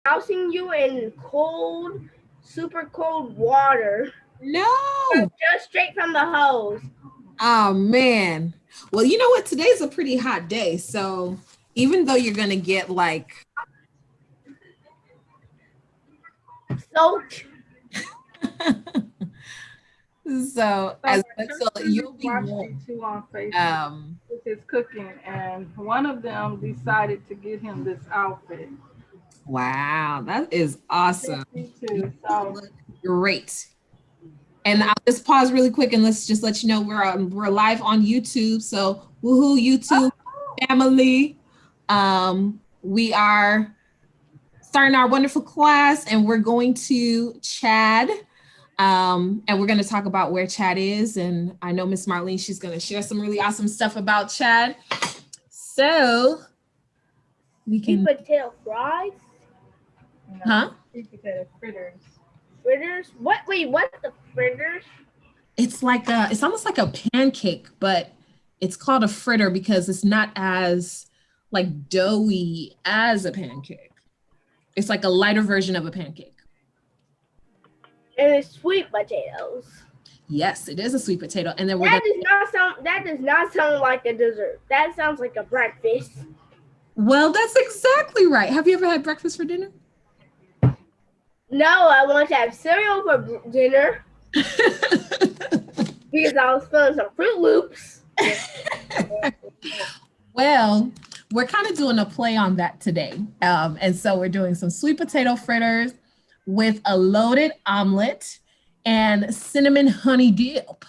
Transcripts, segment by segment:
dousing you in cold, super cold water. No. Just straight from the hose. Oh man. Well, you know what? Today's a pretty hot day, so even though you're gonna get like Soaked. so you'll be watched warm. these two on Facebook with his cooking, and one of them decided to get him this outfit. Wow, that is awesome. Me You too. So look great. And I'll just pause really quick and let's just let you know we're live on YouTube. So woohoo YouTube family. We are starting our wonderful class and we're going to Chad. And we're going to talk about where Chad is. And I know Miss Marlene, she's going to share some really awesome stuff about Chad. So we can. Sweet potato fries. Huh? sweet potato fritters. Fritters. What? Wait, what's the fritters? It's it's almost like a pancake, but it's called a fritter because it's not as like doughy as a pancake. It's like a lighter version of a pancake. And it's sweet potatoes. Yes, it is a sweet potato. And then that does not sound like a dessert. That sounds like a breakfast. Well, that's exactly right. Have you ever had breakfast for dinner? No, I want to have cereal for dinner. Because I was feeling some Fruit Loops. Well, we're kind of doing a play on that today. And so we're doing some sweet potato fritters with a loaded omelet and cinnamon honey dip.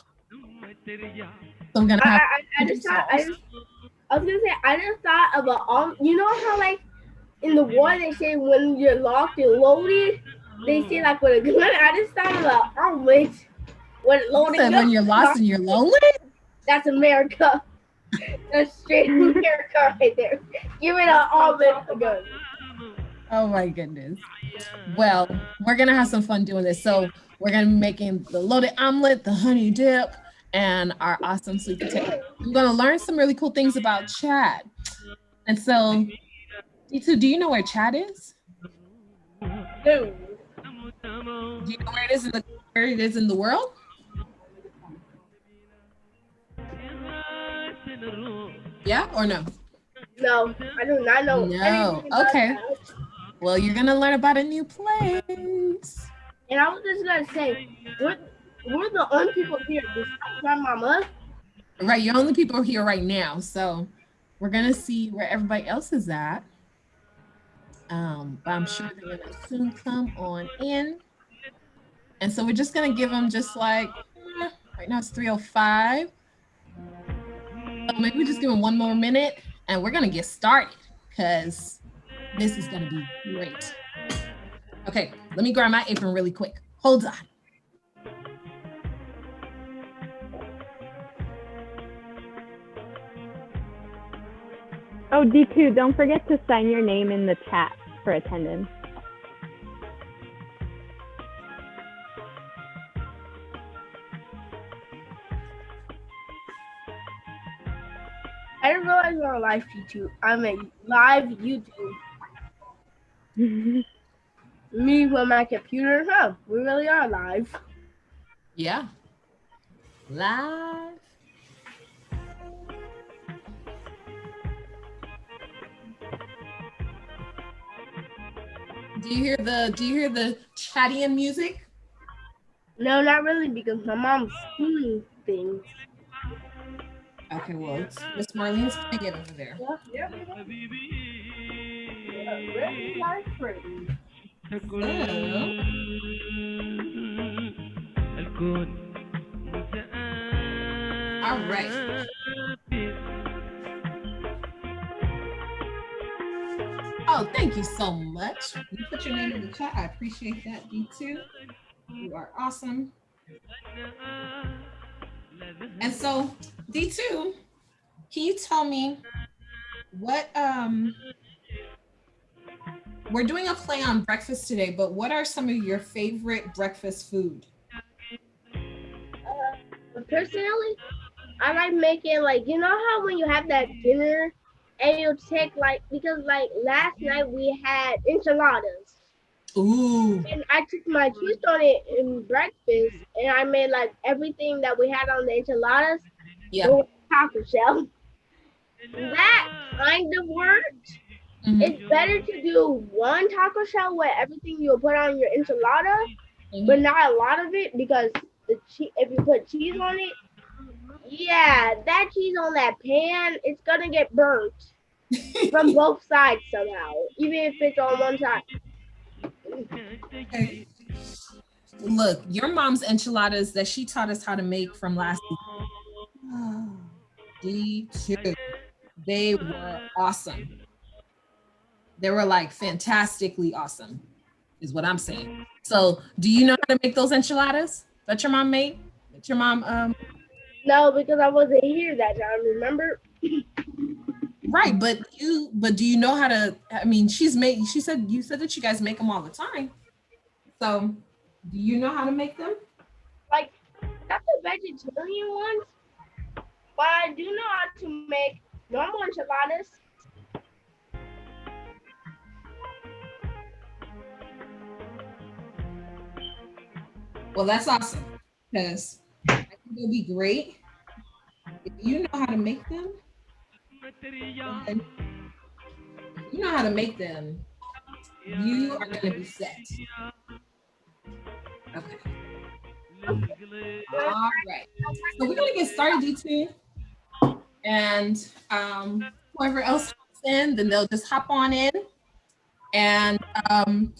So I'm gonna have I was gonna say I just thought about you know how like in the war they say when you're locked and loaded, they say like with a gun. I just thought about omelet when loaded. When you're lost and you're lonely? That's America. That's straight America right there. Give it an omelet a gun. Oh my goodness. Well, we're gonna have some fun doing this. So we're gonna be making the loaded omelet, the honey dip, and our awesome sweet potato. I'm gonna learn some really cool things about Chad. And so, D2, do you know where Chad is? No. Do you know where it is in the world? Yeah or no? No, I do not know. No. Okay. Well, you're gonna learn about a new place. And I was just gonna say, we're the only people here besides my mama. Right, you're only people here right now. So we're gonna see where everybody else is at. But I'm sure they're gonna soon come on in. And so we're just gonna give them just like right now it's 3:05. So maybe we just give them one more minute and we're gonna get started because this is gonna be great. Okay, let me grab my apron really quick. Hold on. Oh, D2, don't forget to sign your name in the chat for attendance. I didn't realize we were on live YouTube. I'm a live YouTube. Me with my computer. Huh? We really are live. Yeah. Live. Do you hear the chatting music? No, not really, because my mom's doing things. Okay, well, it's Miss Marlene's playing it over there. All right. Oh, thank you so much. You put your name in the chat. I appreciate that, D2. You are awesome. And so, D2, can you tell me what we're doing a play on breakfast today, but what are some of your favorite breakfast food? Personally, I like making like, you know how when you have that dinner and you take like, because like last night we had enchiladas. Ooh. And I took my twist on it in breakfast, and I made like everything that we had on the enchiladas Yeah. go with taco shell. That kind of worked. Mhm. It's better to do one taco shell with everything you'll put on your enchilada, but Mhm. not a lot of it because if you put cheese on it, yeah, that cheese on that pan, it's gonna get burnt from both sides somehow, even if it's on one side. Okay. Look, your mom's enchiladas that she taught us how to make from last week. D2. They were awesome. They were like fantastically awesome, is what I'm saying. So, do you know how to make those enchiladas that your mom made? That your mom No, because I wasn't here that time. Remember? right, but do you know how to, I mean, she said you said that you guys make them all the time. So, do you know how to make them? Like, not the vegetarian ones, but I do know how to make normal enchiladas. Well, that's awesome because I think it'll be great if you know how to make them. Then if you know how to make them, you are going to be set. Okay. All right. So we're going to get started, D2. And whoever else hops in, then they'll just hop on in. And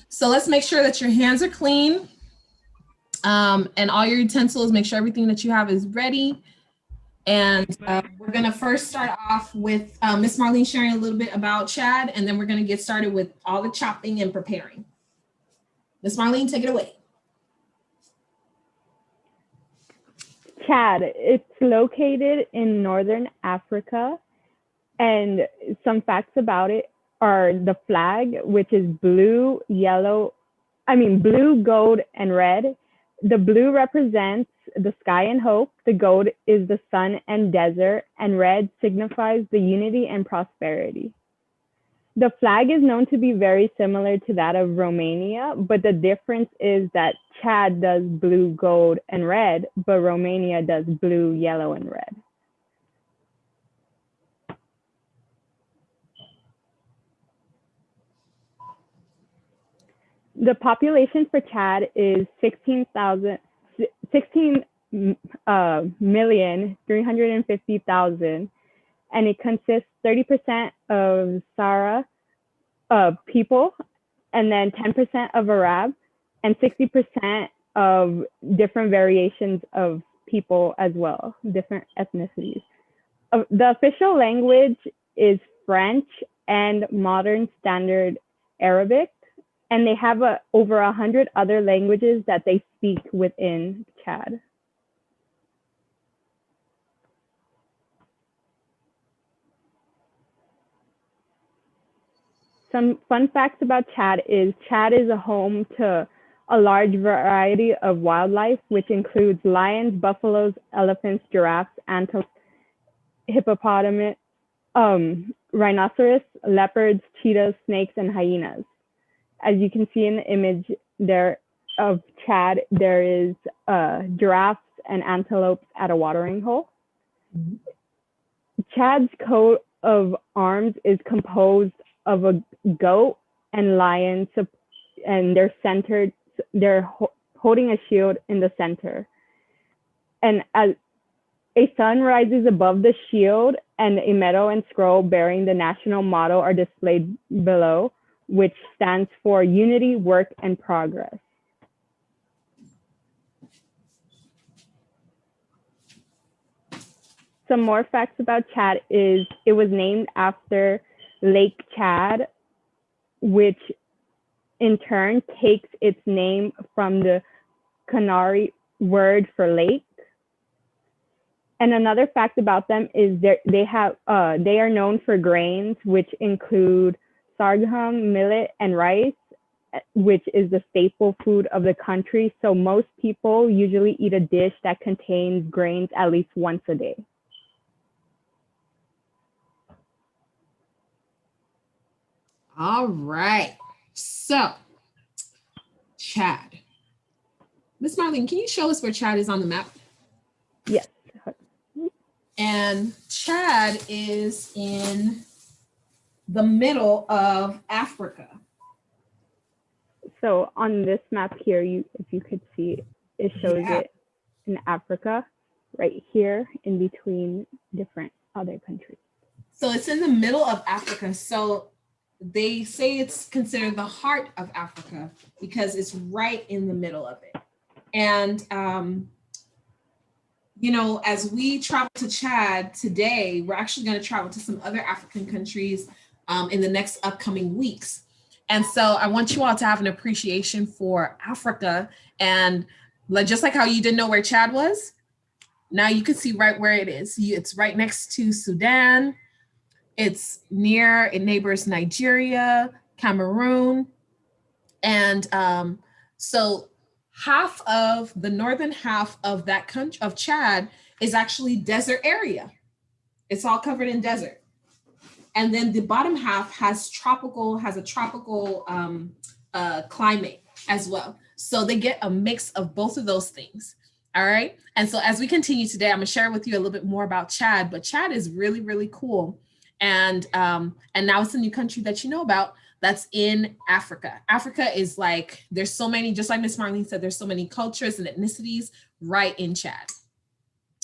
so let's make sure that your hands are clean and all your utensils, make sure everything that you have is ready. And we're going to first start off with Miss Marlene sharing a little bit about Chad, and then we're going to get started with all the chopping and preparing. Miss Marlene, take it away. Chad, it's located in northern Africa, and some facts about it are the flag, which is blue, gold, and red. The blue represents the sky and hope, the gold is the sun and desert, and red signifies the unity and prosperity. The flag is known to be very similar to that of Romania, but the difference is that Chad does blue, gold, and red, but Romania does blue, yellow, and red. The population for Chad is 16,350,000, and it consists 30% of Sahara people, and then 10% of Arab, and 60% of different variations of people as well, different ethnicities. The official language is French and Modern Standard Arabic, and they have over 100 other languages that they speak within Chad. Some fun facts about Chad is a home to a large variety of wildlife, which includes lions, buffaloes, elephants, giraffes, antelopes, hippopotamus, rhinoceros, leopards, cheetahs, snakes, and hyenas. As you can see in the image there of Chad, there is giraffes and antelopes at a watering hole. Mm-hmm. Chad's coat of arms is composed of a goat and lion, and they're holding a shield in the center. And as a sun rises above the shield, and a medal and scroll bearing the national motto are displayed below, which stands for unity, work, and progress. Some more facts about Chad is it was named after Lake Chad, which in turn takes its name from the Kanari word for lake. And another fact about them is they are known for grains, which include sorghum, millet, and rice, which is the staple food of the country. So most people usually eat a dish that contains grains at least once a day. All right. So Chad. Miss Marlene, can you show us where Chad is on the map? Yes. And Chad is in the middle of Africa. So on this map here, if you could see, it shows it in Africa, right here in between different other countries. So it's in the middle of Africa. So they say it's considered the heart of Africa because it's right in the middle of it. And, you know, as we travel to Chad today, we're actually going to travel to some other African countries in the next upcoming weeks. And so I want you all to have an appreciation for Africa. And just like how you didn't know where Chad was, now you can see right where it is. It's right next to Sudan. It neighbors Nigeria, Cameroon. And so half of the northern half of that country, of Chad, is actually desert area. It's all covered in desert. And then the bottom half has a tropical climate as well. So they get a mix of both of those things. All right. And so as we continue today, I'm gonna share with you a little bit more about Chad, but Chad is really, really cool. And now it's a new country that you know about that's in Africa. Africa is like, there's so many, just like Miss Marlene said, there's so many cultures and ethnicities right in Chad.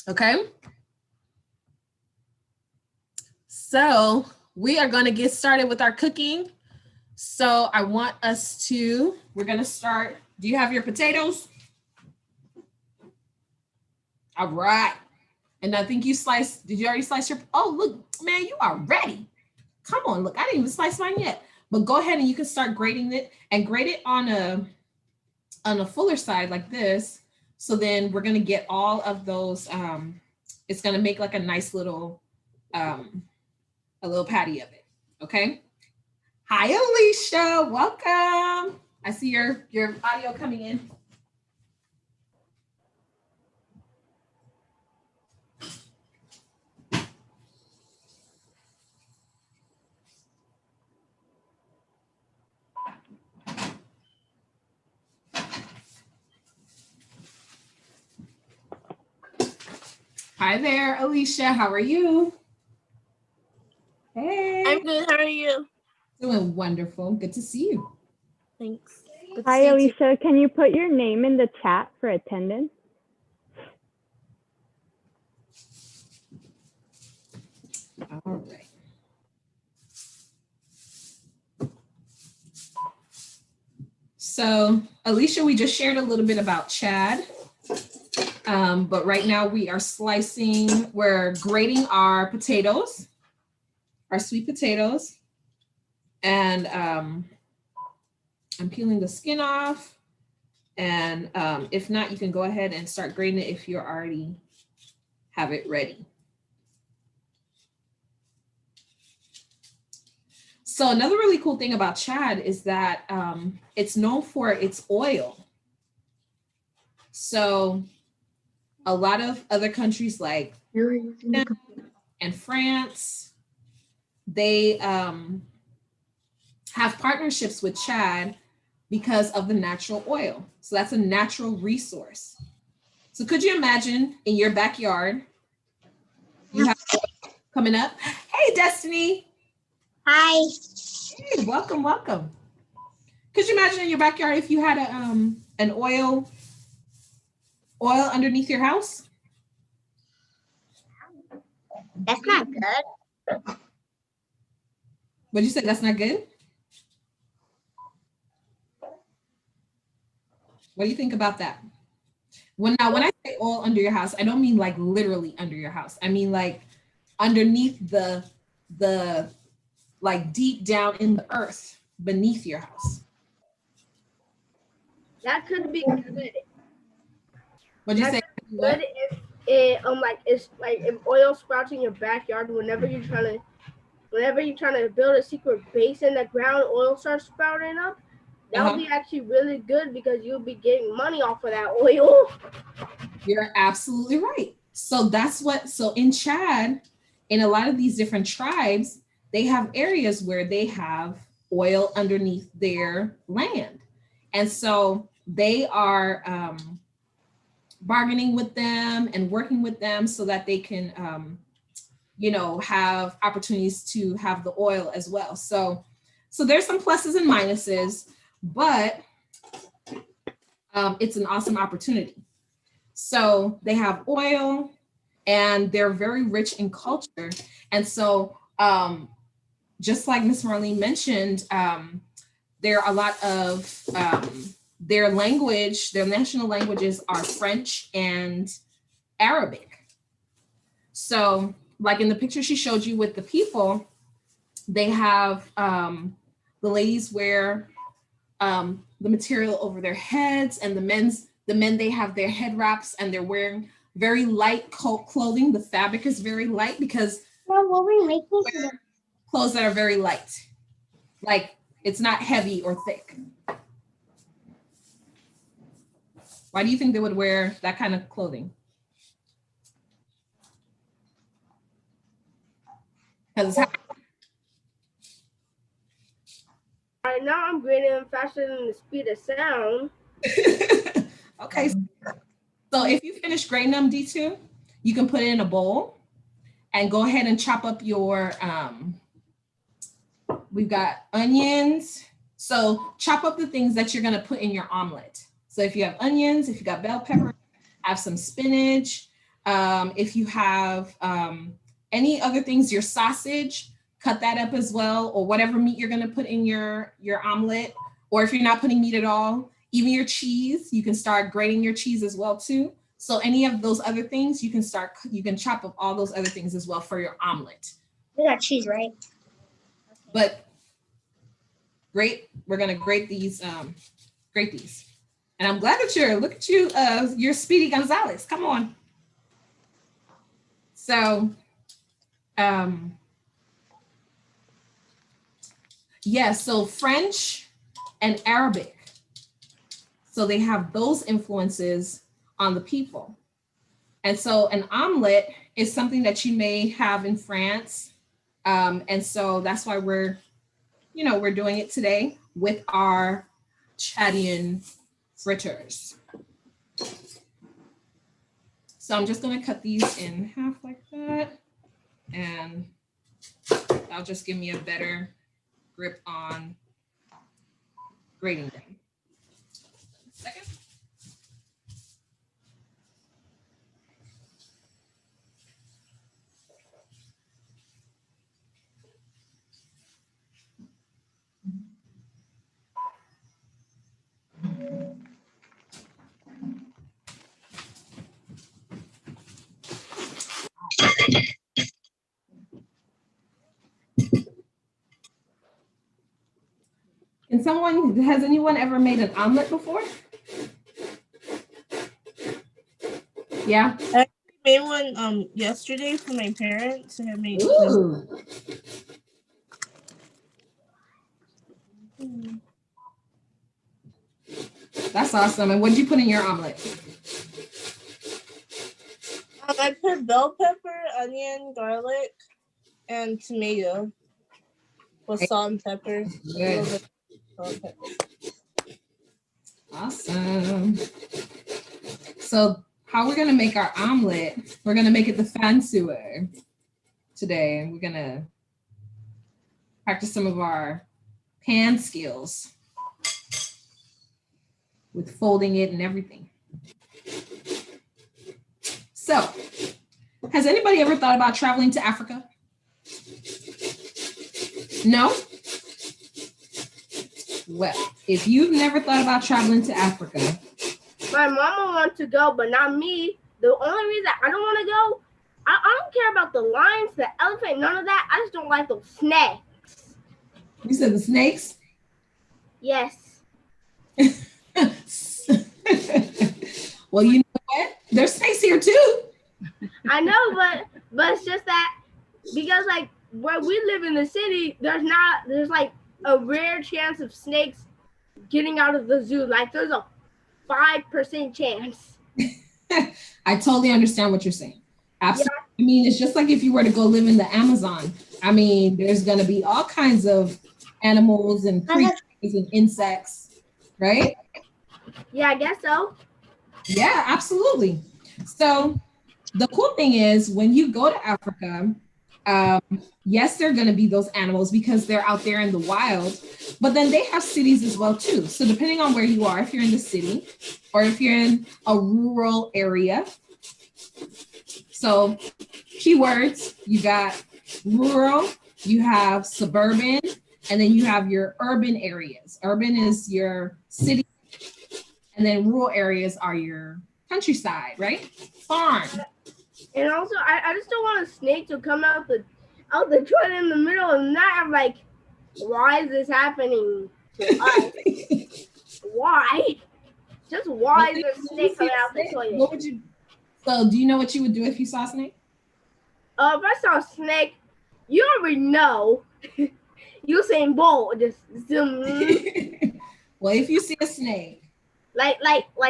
Okay. So we are going to get started with our cooking. So I want us to, we're going to start. Do you have your potatoes? All right. And I think you sliced, did you already slice your, oh, look, man, you are ready. Come on, look, I didn't even slice mine yet. But go ahead and you can start grating it and grate it on a fuller side like this. So then we're going to get all of those, it's going to make like a nice little, a little patty of it. Okay. Hi, Alicia. Welcome. I see your audio coming in. Hi there, Alicia. How are you? Hey. I'm good. How are you? Doing wonderful. Good to see you. Thanks. Good to Hi, see you too. Alicia. Can you put your name in the chat for attendance? All right. So, Alicia, we just shared a little bit about Chad. But right now we are we're grating our potatoes, our sweet potatoes. And I'm peeling the skin off. And if not, you can go ahead and start grating it if you already have it ready. So another really cool thing about Chad is that it's known for its oil. So a lot of other countries like and France, they have partnerships with Chad because of the natural oil. So that's a natural resource. So could you imagine in your backyard, you have oil coming up? Hey, Destiny. Hi. Hey, welcome, welcome. Could you imagine in your backyard if you had an oil underneath your house? That's not good. What'd you say? That's not good? What do you think about that? When I say oil under your house, I don't mean like literally under your house. I mean like underneath the like deep down in the earth beneath your house. That could be good. What'd you say? Good if it it's like if oil sprouts in your backyard whenever you're trying to build a secret base in the ground, oil starts sprouting up. That would be actually really good because you'll be getting money off of that oil. You're absolutely right. So in Chad, in a lot of these different tribes, they have areas where they have oil underneath their land. And so they are bargaining with them and working with them so that they can, have opportunities to have the oil as well. So there's some pluses and minuses, but it's an awesome opportunity. So they have oil and they're very rich in culture. And so just like Miss Marlene mentioned, there are a lot of their national languages are French and Arabic. So like in the picture she showed you with the people, they have the ladies wear the material over their heads, and the men, they have their head wraps and they're wearing very light clothing. The fabric is very light because Well, what were we making today? clothes that are very light, like it's not heavy or thick. Why do you think they would wear that kind of clothing? Because Right now, I'm grading faster than the speed of sound. okay. So if you finish grading them, D2, you can put it in a bowl and go ahead and chop up your, we've got onions. So chop up the things that you're gonna put in your omelet. So if you have onions, if you got bell pepper, have some spinach. If you have any other things, your sausage, cut that up as well, or whatever meat you're gonna put in your omelet. Or if you're not putting meat at all, even your cheese, you can start grating your cheese as well too. So any of those other things, you can chop up all those other things as well for your omelet. We got cheese, right? But we're gonna grate these, And I'm glad that look at you, you're Speedy Gonzalez, come on. So, so French and Arabic. So they have those influences on the people. And so an omelet is something that you may have in France. And so that's why we're doing it today with our Chadian fritters. So I'm just gonna cut these in half like that. And that'll just give me a better grip on grating them. Second. Has anyone ever made an omelet before? Yeah. I made one yesterday for my parents. I made Ooh. That's awesome. And what did you put in your omelet? I put bell pepper, onion, garlic, and tomato with salt and pepper. Good. Awesome. So how we're gonna make our omelet, we're gonna make it the fancier today. We're gonna practice some of our pan skills with folding it and everything. So, has anybody ever thought about traveling to Africa? No? Well, if you've never thought about traveling to Africa, My mama wants to go, but not me. The only reason I don't want to go, I don't care about the lions, the elephant, none of that. I just don't like those snakes. you said the snakes? Yes. Well, you know what? There's snakes here too. I know, but it's just that because like where we live in the city, there's like a rare chance of snakes getting out of the zoo. Like there's a 5% chance. I totally understand what you're saying. Absolutely. Yeah. I mean, it's just like if you were to go live in the Amazon. I mean, there's going to be all kinds of animals and creatures and insects, right? Yeah, I guess so. Yeah, absolutely. So the cool thing is when you go to Africa, yes, there are going to be those animals because they're out there in the wild, but then they have cities as well too. So depending on where you are, if you're in the city or if you're in a rural area, so keywords, you got rural, you have suburban, and then you have your urban areas. Urban is your city, and then rural areas are your countryside, right? Farm. And also, I just don't want a snake to come out the toilet in the middle of the night. I'm like, why is this happening to us? Why? Just why is there a snake coming out the toilet? What would you? So, do you know what you would do if you saw a snake? If I saw a snake, you already know. Usain Bolt just zoom. Well, if you see a snake, like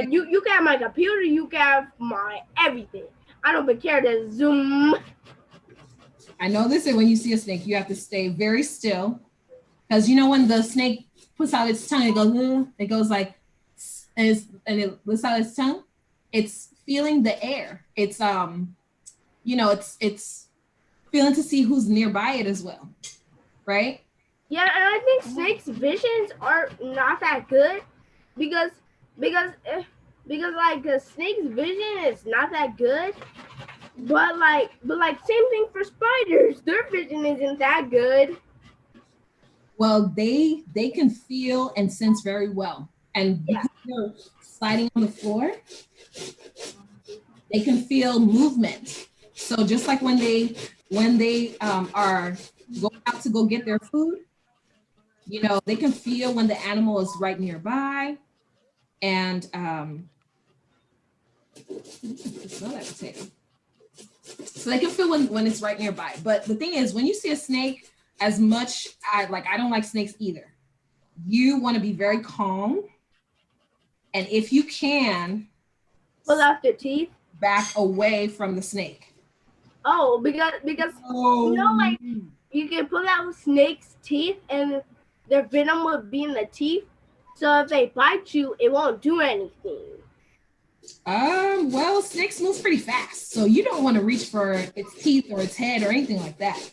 you can have my computer, you can have my everything. I don't even care to zoom. I know this is when you see a snake, you have to stay very still, because you know when the snake puts out its tongue, it goes like, and it lets out its tongue. It's feeling the air. It's it's feeling to see who's nearby it as well, right? Yeah, and I think snakes' visions are not that good because like the snake's vision is not that good. But like same thing for spiders. Their vision isn't that good. Well, they can feel and sense very well, and because they're sliding on the floor, they can feel movement. So just like when they are going out to go get their food, they can feel when the animal is right nearby, and smell that potato. So they can feel when it's right nearby. But the thing is, when you see a snake, as much I don't like snakes either. You want to be very calm, and if you can, pull out their teeth, back away from the snake. Oh, because like you can pull out snakes' teeth, and their venom would be in the teeth. So if they bite you, it won't do anything. Well, snakes move pretty fast, so you don't want to reach for its teeth or its head or anything like that.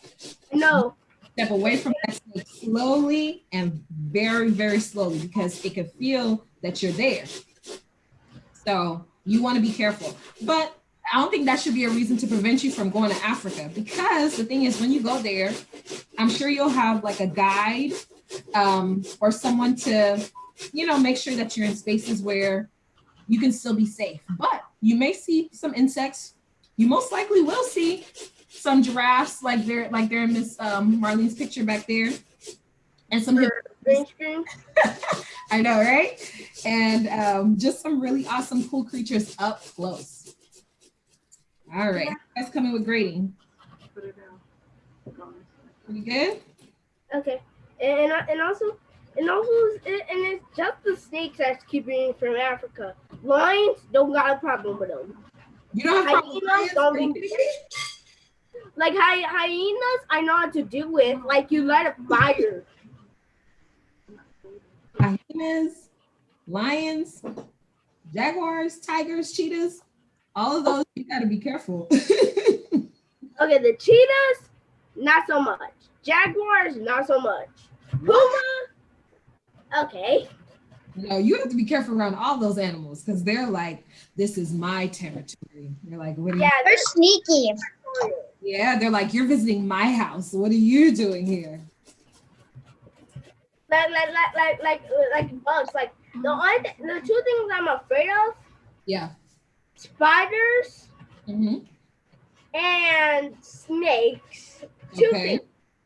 No. Step away from that snake slowly and very, very slowly because it can feel that you're there. So you want to be careful. But I don't think that should be a reason to prevent you from going to Africa, because the thing is, when you go there, I'm sure you'll have like a guide or someone to, make sure that you're in spaces where you can still be safe. But you may see some insects. You most likely will see some giraffes, like they're in Miss Marlene's picture back there, and some I know, right? And just some really awesome, cool creatures up close. All right, that's coming with grading. Put it down. Pretty good. Okay, and also it's just the snakes that's keeping from Africa. Lions don't got a problem with them. You don't have hyenas, like hyenas, I know how to deal with. Like you light a fire. Hyenas, lions, jaguars, tigers, cheetahs, all of those, you got to be careful. Okay, the cheetahs, not so much. Jaguars, not so much. Puma, okay. No, you have to be careful around all those animals because they're like, this is my territory. They're like, what are you? They're sneaky. Yeah, they're like, you're visiting my house. What are you doing here? Like bugs. Like the two things I'm afraid of. Yeah. Spiders and snakes. Two things.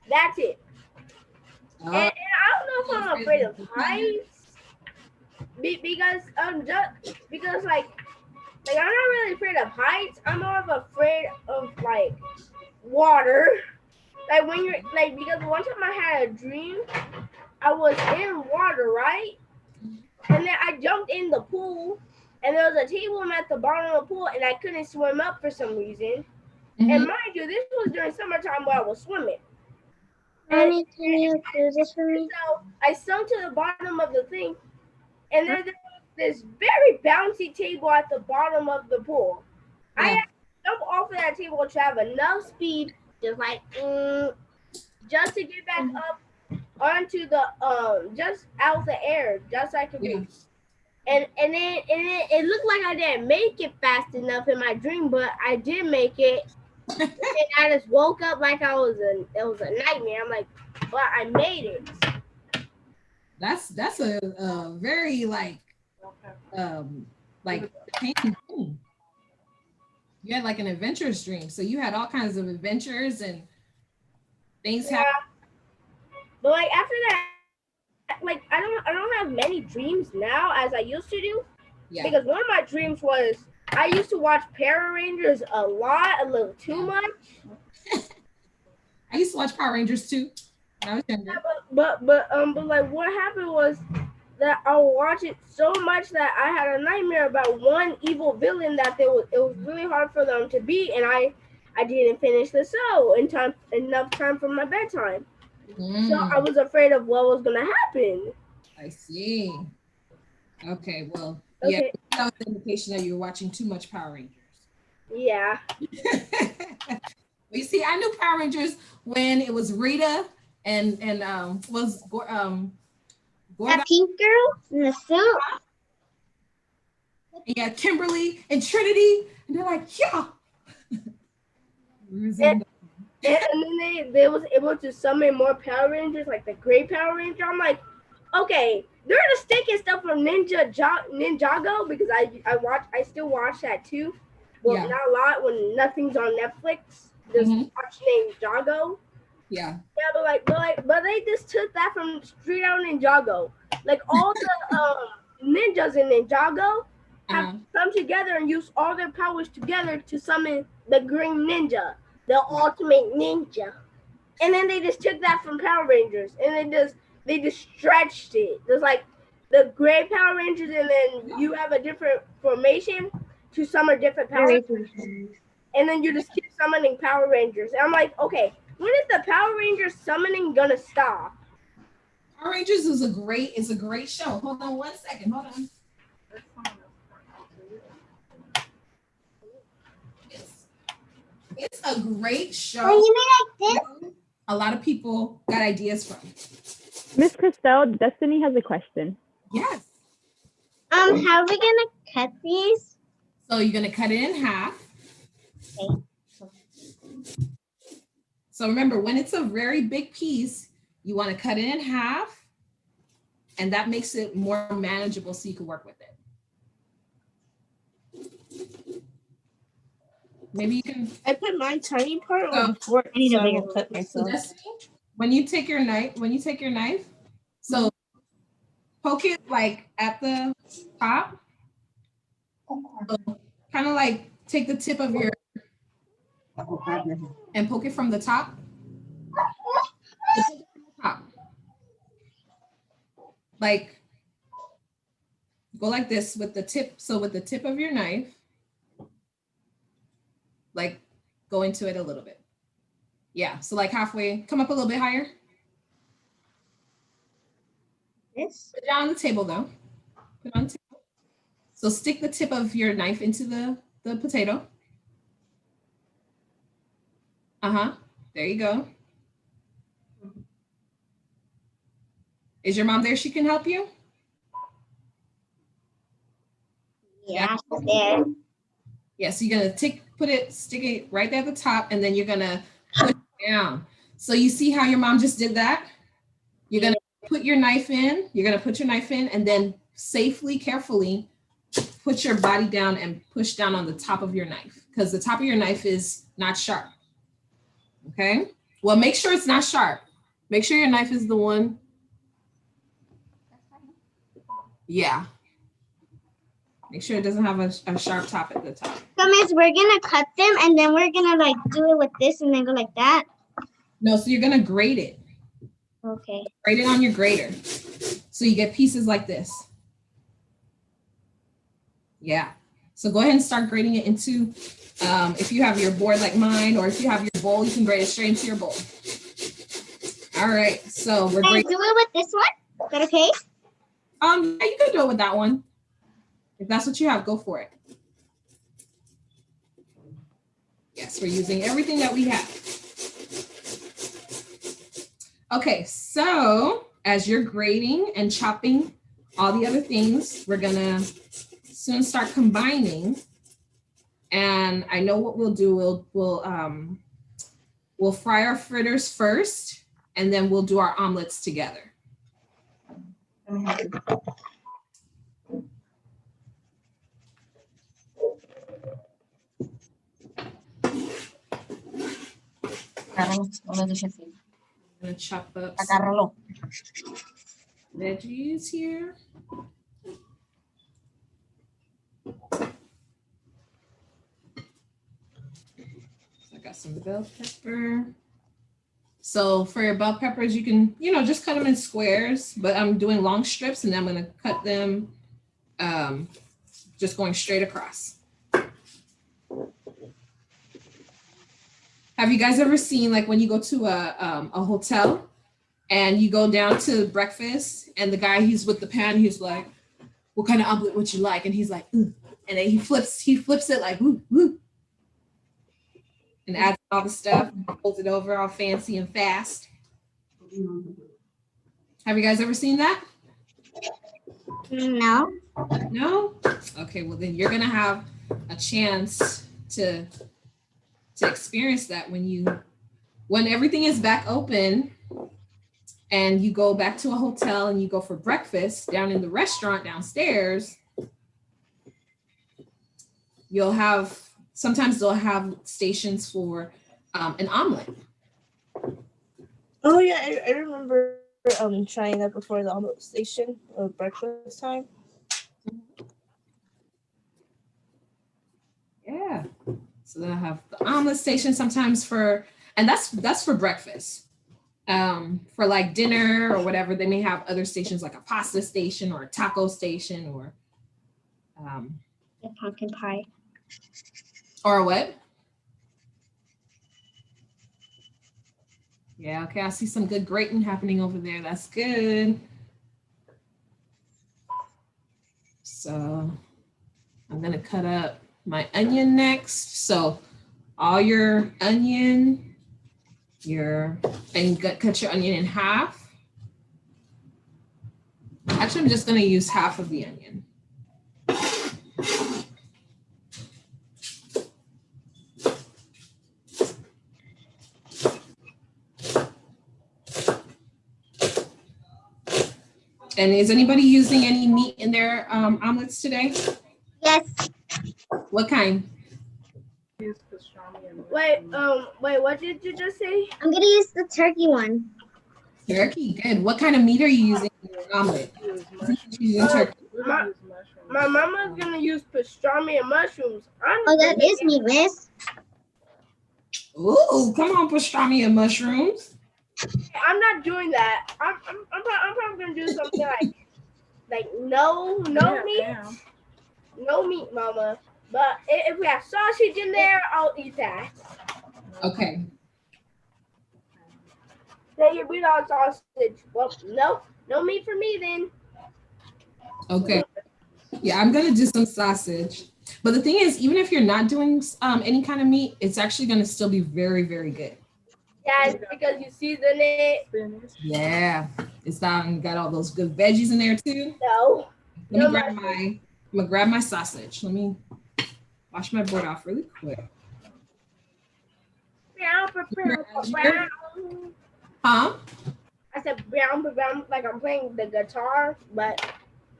That's it. And I don't know if I'm afraid of heights. Because I'm not really afraid of heights. I'm more of afraid of like water. Like when you're like, because one time I had a dream, I was in water, right? And then I jumped in the pool, and there was a table at the bottom of the pool, and I couldn't swim up for some reason. And mind you, this was during summertime while I was swimming. Mommy, can you do this for me? So I sunk to the bottom of the thing, and this very bouncy table at the bottom of the pool. I Yeah. had to jump off of that table to have enough speed, just just to get back up onto the just out the air, just so I could Yeah. reach. And then it looked like I didn't make it fast enough in my dream, but I did make it. And I just woke up like it was a nightmare. I'm like, but I made it. That's a very like painting dream. You had like an adventurous dream. So you had all kinds of adventures and things happen. But like after that, like I don't have many dreams now as I used to do. Yeah. Because one of my dreams was I used to watch Power Rangers a little too much. I used to watch Power Rangers too when I was younger. Yeah, but like what happened was that I watched it so much that I had a nightmare about one evil villain that it was really hard for them to beat, and I didn't finish the show in enough time for my bedtime. So I was afraid of what was gonna happen. I see. Okay, well, Okay. yeah, that was an indication that you were watching too much Power Rangers. Yeah. You see, I knew Power Rangers when it was Rita and was Gorda. That pink girl in the suit. Yeah, Kimberly and Trinity, and they're like, yeah. And then they was able to summon more Power Rangers, like the Great Power Ranger. I'm like, okay, they're just taking stuff from Ninjago because I still watch that too. Well, Yeah. not a lot when nothing's on Netflix. Just watch Ninjago. Yeah. Yeah, but they just took that from Street Out Ninjago. Like all the ninjas in Ninjago have come together and used all their powers together to summon the Green Ninja, the ultimate ninja. And then they just took that from Power Rangers and they just stretched it. There's like the gray Power Rangers, and then you have a different formation to summon different Power Rangers. And then you just keep summoning Power Rangers. And I'm like, okay, when is the Power Rangers summoning gonna stop? Power Rangers is a great show. Hold on one second. Hold on. It's a great show. When you mean like this? A lot of people got ideas from. Miss Christelle, Destiny has a question. Yes. How are we gonna cut these? So you're gonna cut it in half. Okay. So remember, when it's a very big piece, you want to cut it in half, and that makes it more manageable so you can work with it. Maybe you can. I put my tiny part on the fork. I need a so I bigger won't cut myself. When you take your knife, so poke it like at the top. So kind of like take the tip of your and poke it from the top. Like go like this with the tip. So with the tip of your knife, like go into it a little bit. Yeah, so like halfway, come up a little bit higher. This? Put it on the table though. Put it on the table. So stick the tip of your knife into the potato. There you go. Is your mom there? She can help you? Yeah, she's there. Yeah, so you're gonna stick it right there at the top, and then you're gonna push it down. So you see how your mom just did that? You're gonna put your knife in, and then safely, carefully put your body down and push down on the top of your knife, because the top of your knife is not sharp. Okay? Well, make sure it's not sharp. Make sure your knife is the one. Yeah. Make sure it doesn't have a sharp top at the top. So Miss, we're gonna cut them and then we're gonna like do it with this and then go like that. No, so you're gonna grate it. Okay. Grate it on your grater. So you get pieces like this. Yeah. So go ahead and start grating it into, if you have your board like mine, or if you have your bowl, you can grate it straight into your bowl. All right, so we're Can I grating. do it with this one? Is that okay? Yeah, you can do it with that one. If that's what you have, go for it. Yes, we're using everything that we have. Okay, so as you're grating and chopping all the other things, we're gonna soon start combining. And I know what we'll do. We'll fry our fritters first, and then we'll do our omelets together. I'm gonna chop up some veggies here. So I got some bell pepper. So for your bell peppers, you can, just cut them in squares, but I'm doing long strips and I'm gonna cut them just going straight across. Have you guys ever seen, like, when you go to a hotel and you go down to breakfast and the guy, he's with the pan, he's like, what kind of omelet would you like? And he's like, ooh. And then he flips it like, ooh, ooh. And adds all the stuff, holds it over all fancy and fast. Have you guys ever seen that? No. No? Okay, well then you're gonna have a chance to experience that when everything is back open and you go back to a hotel and you go for breakfast down in the restaurant downstairs. Sometimes they'll have stations for an omelet. Oh yeah, I remember trying that before, the omelet station or breakfast time. Yeah. So they'll have the omelet station sometimes and that's for breakfast. For like dinner or whatever, they may have other stations like a pasta station or a taco station or The pumpkin pie. Or what? Yeah, okay, I see some good grating happening over there. That's good. So I'm gonna cut up my onion next. So all your onion, and cut your onion in half. Actually, I'm just gonna use half of the onion. And is anybody using any meat in their omelets today? Yes. What kind? Wait, what did you just say? I'm gonna use the turkey one. Turkey, good. What kind of meat are you using in your omelet? Using turkey. My mama's gonna use pastrami and mushrooms. Oh, that is meat, miss. Ooh, come on, pastrami and mushrooms. I'm not doing that. I'm probably gonna do something like no meat, no meat, mama. But if we have sausage in there, I'll eat that. Okay. Say we don't sausage. Well, no meat for me then. Okay. Yeah, I'm gonna do some sausage. But the thing is, even if you're not doing any kind of meat, it's actually gonna still be very, very good. Yeah, it's because you season it. Yeah, it's got all those good veggies in there too. No. I'm gonna grab my sausage. Let me wash my board off really quick. Brown. Huh? I said brown, like I'm playing the guitar, but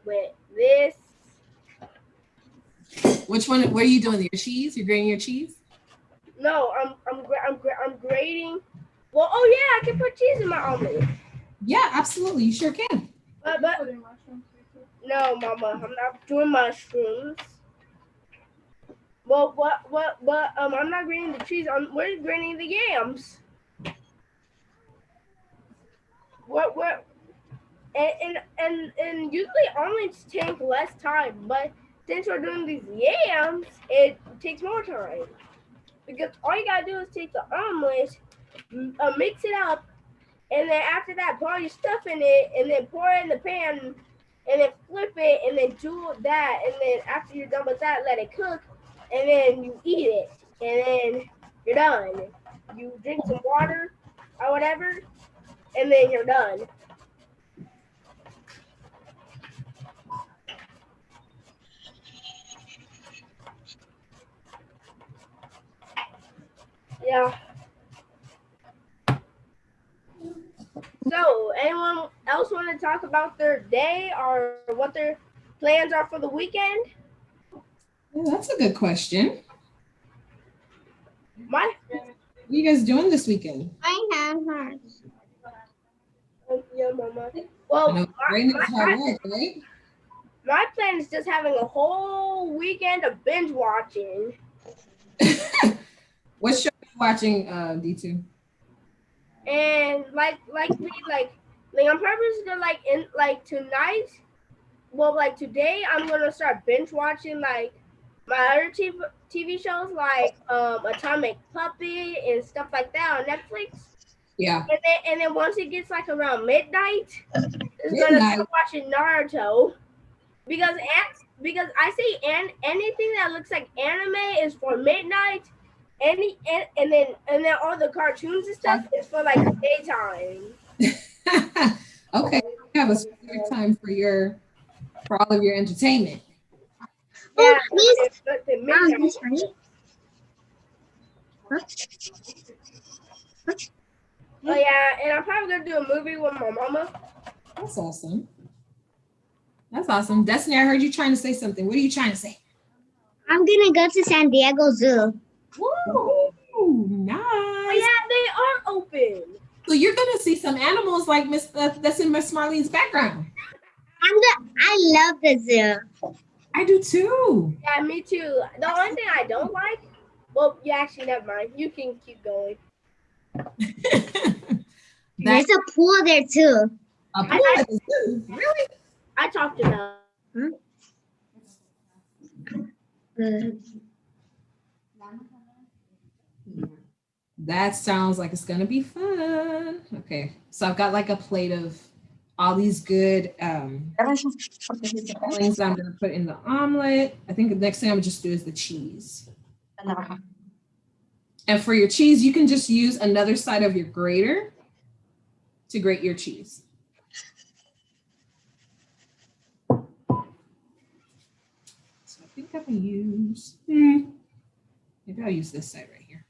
with this. Which one? What are you doing? Your cheese? You're grating your cheese? No, I'm grating. Well, oh yeah, I can put cheese in my omelet. Yeah, absolutely. You sure can. But no, mama, I'm not doing mushrooms. Well, I'm not grating the cheese. We're grating the yams. What? And usually omelets take less time, but since we're doing these yams, it takes more time. Because all you gotta do is take the omelet, mix it up, and then after that, put all your stuff in it, and then pour it in the pan, and then flip it, and then do that, and then after you're done with that, let it cook, and then you eat it, and then you're done. You drink some water or whatever, and then you're done. Yeah. So, anyone else want to talk about their day or what their plans are for the weekend? Yeah, that's a good question. My What are you guys doing this weekend? I have hers. yeah, mama. I Well, know writing is hard work, right? my plan is just having a whole weekend of binge watching. What show are you watching, D2? And like I'm purposely gonna in tonight. Well, like today, I'm gonna start binge watching like my other TV shows like Atomic Puppy and stuff like that on Netflix. Yeah. And then once it gets like around midnight, it's gonna Midnight. start watching Naruto because I say anything that looks like anime is for midnight. And then all the cartoons and stuff is for like daytime. Okay, you have a specific time for all of your entertainment. Yeah, please. the midnight. This right? Oh yeah, and I'm probably gonna do a movie with my mama. That's awesome. That's awesome. Destiny, I heard you trying to say something. What are you trying to say? I'm gonna go to San Diego Zoo. Woo, nice. Oh yeah, they are open. So you're gonna see some animals like that's in Miss Marlene's background. I love the zoo. I do too. Yeah, me too. The only thing I don't like, well, yeah, actually, never mind. You can keep going. There's a pool there too. A pool at the zoo? Really? I talked about. That sounds like it's gonna be fun. Okay, so I've got like a plate of all these good things that I'm gonna put in the omelet. I think the next thing I'm gonna just do is the cheese. And for your cheese, you can just use another side of your grater to grate your cheese. So I think I'm gonna use, maybe I'll use this side right here.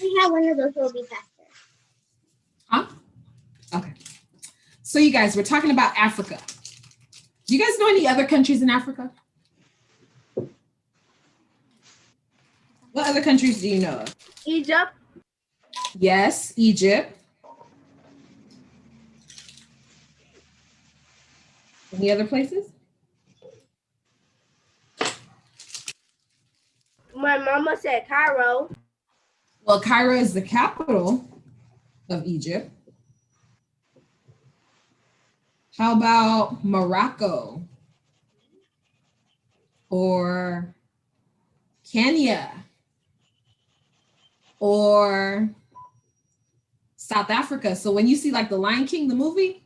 We have one of those will be faster. Huh? Okay. So you guys, we're talking about Africa. Do you guys know any other countries in Africa? What other countries do you know of? Egypt. Yes, Egypt. Any other places? My mama said Cairo. Well, Cairo is the capital of Egypt. How about Morocco or Kenya or South Africa? So when you see like the Lion King, the movie,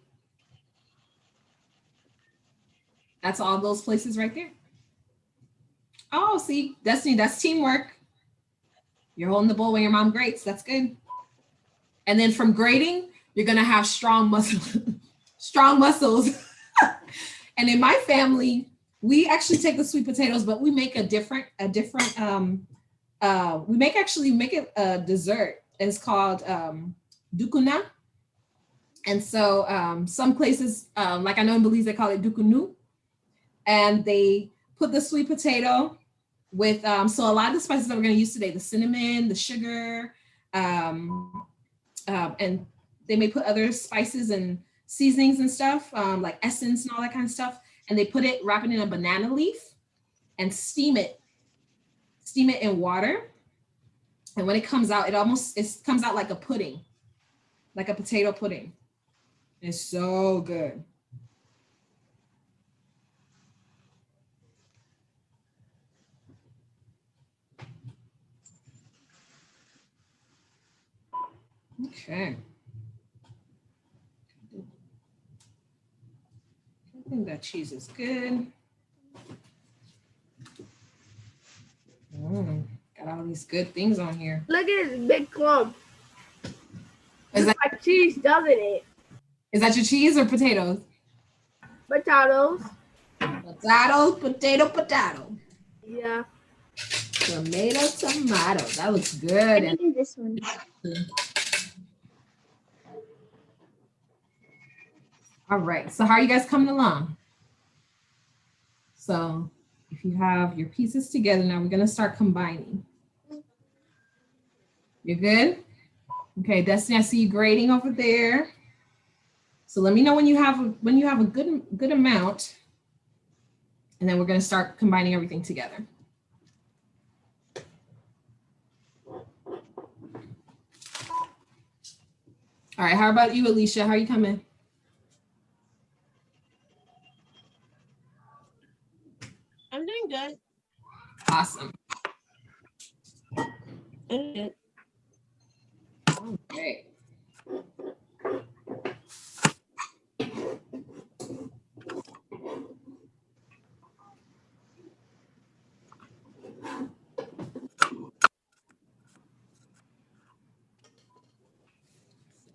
that's all those places right there. Oh, see, Destiny, that's teamwork. You're holding the bowl when your mom grates. That's good. And then from grating, you're gonna have strong muscles. Strong muscles. And in my family, we actually take the sweet potatoes, but we make we make it a dessert. It's called dukuna. And so some places, like I know in Belize, they call it dukunu. And they put the sweet potato with, so a lot of the spices that we're gonna use today, the cinnamon, the sugar, and they may put other spices and seasonings and stuff, like essence and all that kind of stuff. And they wrap it in a banana leaf and steam it in water. And when it comes out, it comes out like a pudding, like a potato pudding. It's so good. Okay. I think that cheese is good. Got all these good things on here. Look at this big clump. Is Looks like cheese, doesn't it? that your cheese or potatoes? Potatoes. Potatoes, potato. Yeah. Tomato. That looks I good. think it's this one. All right, so how are you guys coming along? So if you have your pieces together, now we're gonna start combining. You're good? Okay, Destiny, I see you grading over there. So let me know when you have a good amount, and then we're gonna start combining everything together. All right, how about you, Alicia? How are you coming? I'm doing good. Awesome. I'm good. Okay.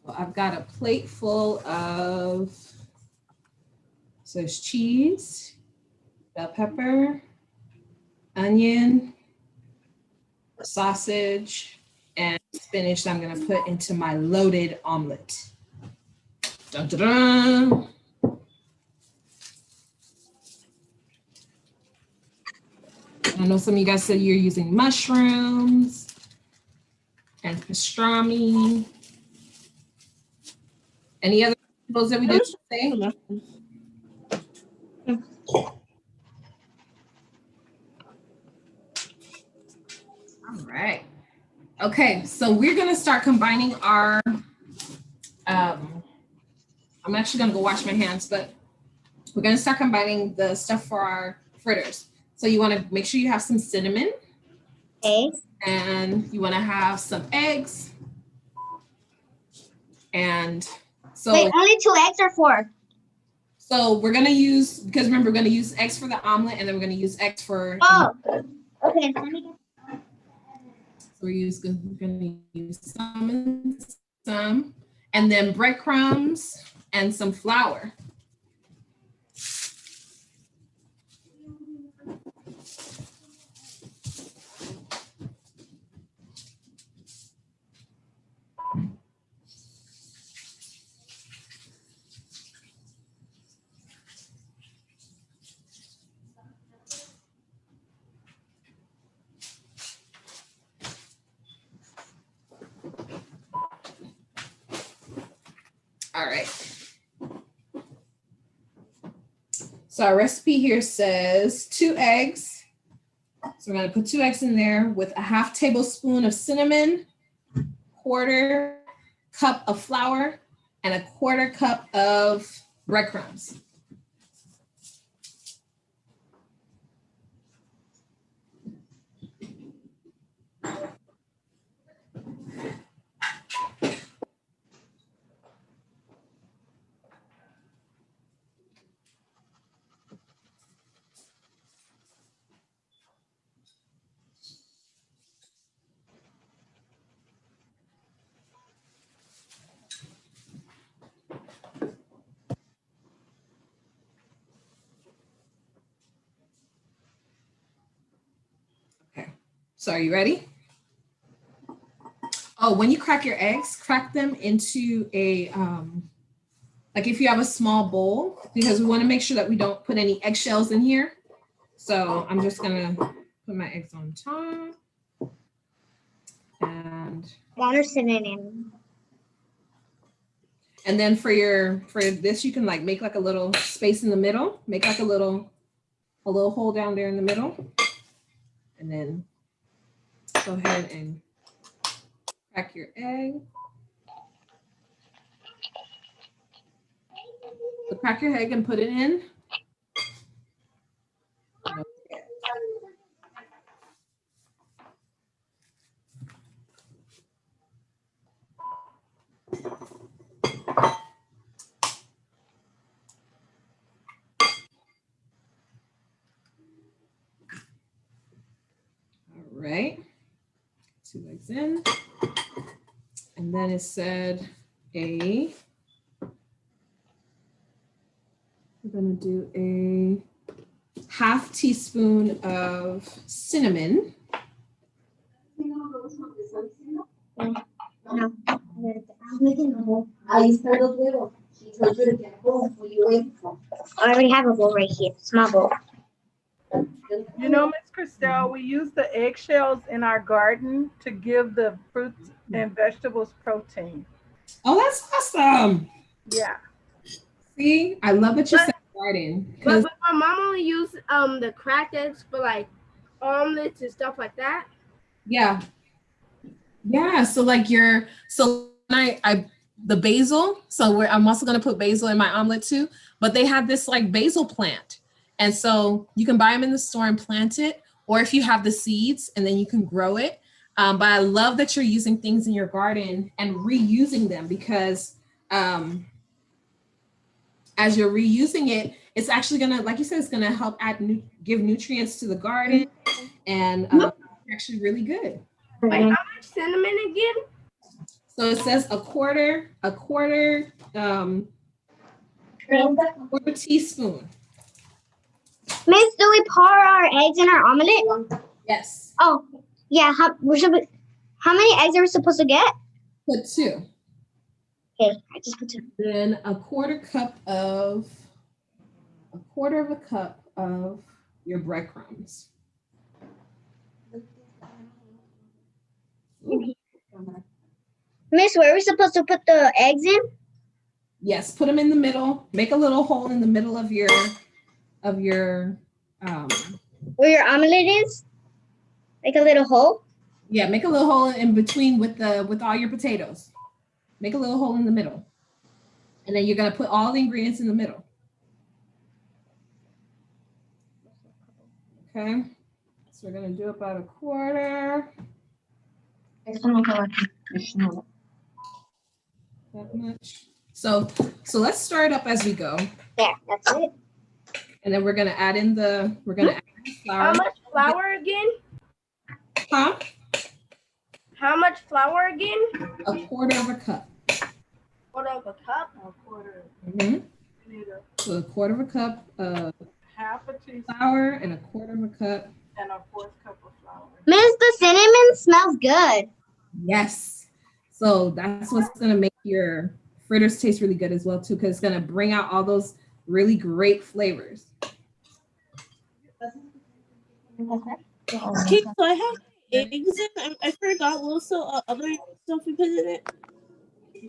Well, I've got a plate full of, so there's cheese, bell pepper, onion, sausage, and spinach that I'm gonna put into my loaded omelet. Dun, dun, dun. I know some of you guys said you're using mushrooms and pastrami. Any other vegetables that we did today? All right. Okay, so we're gonna start combining our, I'm actually gonna go wash my hands, but we're gonna start combining the stuff for our fritters. So you wanna make sure you have some cinnamon. Okay. And you wanna have some eggs. And so- Wait, only 2 eggs or 4? So we're gonna use, because remember, we're gonna use eggs for the omelet, and then we're gonna use eggs for- Oh, okay. Let me get. So we're gonna use some, and then breadcrumbs and some flour. All right. So our recipe here says 2 eggs. So we're gonna put 2 eggs in there with a 1/2 tablespoon of cinnamon, 1/4 cup of flour, and a 1/4 cup of breadcrumbs. Okay, so are you ready? Oh, when you crack your eggs, crack them into a, like if you have a small bowl, because we want to make sure that we don't put any eggshells in here. So I'm just gonna put my eggs on top. Water cinnamon. And then for this, you can like make like a little space in the middle, make like a little hole down there in the middle. And then go ahead and crack your egg. So crack your egg and put it in. eggs in. And then it said we're gonna do a 1/2 teaspoon of cinnamon. I already have a bowl right here, small bowl. You know, Miss Christelle, we use the eggshells in our garden to give the fruits and vegetables protein. Oh, that's awesome. Yeah. See, I love that you said garden. But my mom only used the cracked eggs for like omelets and stuff like that. Yeah. Yeah. So like the basil. So I'm also gonna put basil in my omelet too. But they have this like basil plant. And so you can buy them in the store and plant it, or if you have the seeds and then you can grow it. But I love that you're using things in your garden and reusing them because as you're reusing it, it's actually gonna, like you said, it's gonna help give nutrients to the garden, and actually really good. Wait, how much cinnamon again? So it says a quarter teaspoon. Miss, do we pour our eggs in our omelet? Yes. Oh, yeah. How many eggs are we supposed to get? Put 2. Okay, I just put 2. Then a quarter of a cup of your breadcrumbs. Miss, where are we supposed to put the eggs in? Yes, put them in the middle. Make a little hole in the middle of your Where your omelet is? Like a little hole? yeah, make a little hole in between with all your potatoes. Make a little hole in the middle. And then you're gonna put all the ingredients in the middle. Okay. So we're gonna do about a quarter. That much. So let's stir it up as we go. There, that's it. And then we're gonna add in the flour. How much flour again? Huh? How much flour again? A quarter of a cup. Quarter of a cup? A quarter. Mm-hmm. You need So a quarter of a cup of half a teaspoon flour and a quarter of a cup. and a 4th cup of flour. Miss, the cinnamon smells good. Yes. So that's what's gonna make your fritters taste really good as well too, because it's gonna bring out all those really great flavors. Okay, so I have eggs in. I forgot what was the other stuff we put in it.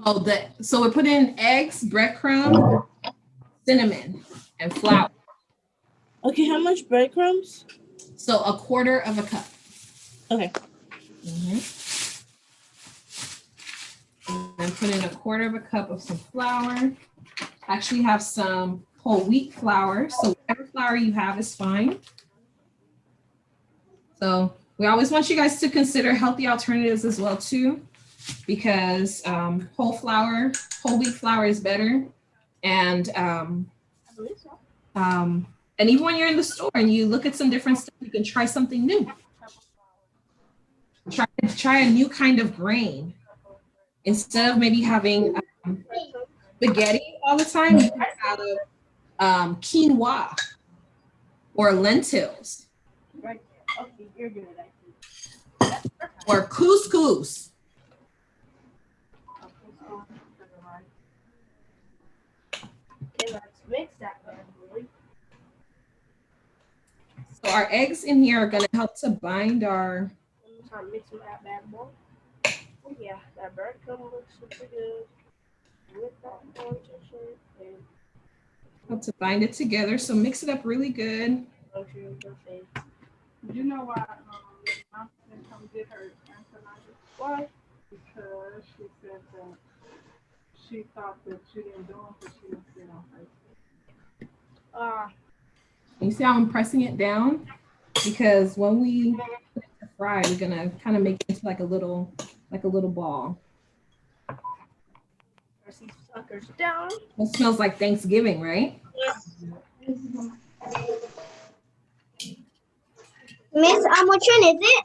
Oh, so we put in eggs, breadcrumb, cinnamon, and flour. Okay, how much breadcrumbs? So a quarter of a cup. Okay. Mm-hmm. And then put in a quarter of a cup of some flour. Actually have some whole wheat flour. So whatever flour you have is fine. So we always want you guys to consider healthy alternatives as well too, because whole wheat flour is better. And even when you're in the store and you look at some different stuff, you can try something new. Try a new kind of grain. Instead of maybe having spaghetti all the time, you can have quinoa or lentils. Right. Okay, you're good. Or couscous. Okay, let's mix that bad boy. So our eggs in here are gonna help to bind our. I'm trying to mix with that bad boy. Oh yeah, that breadcrumb looks super good. With that orange shirt and Help to bind it together. So mix it up really good. You know why mom didn't come get her tonsillitis? Why? Because she said that she thought that you didn't do them because she didn't sit on her. You see how I'm pressing it down? Because when we fry, we're gonna kind of make it into like a little ball. Press these suckers down. It smells like Thanksgiving, right? Miss, which one is it?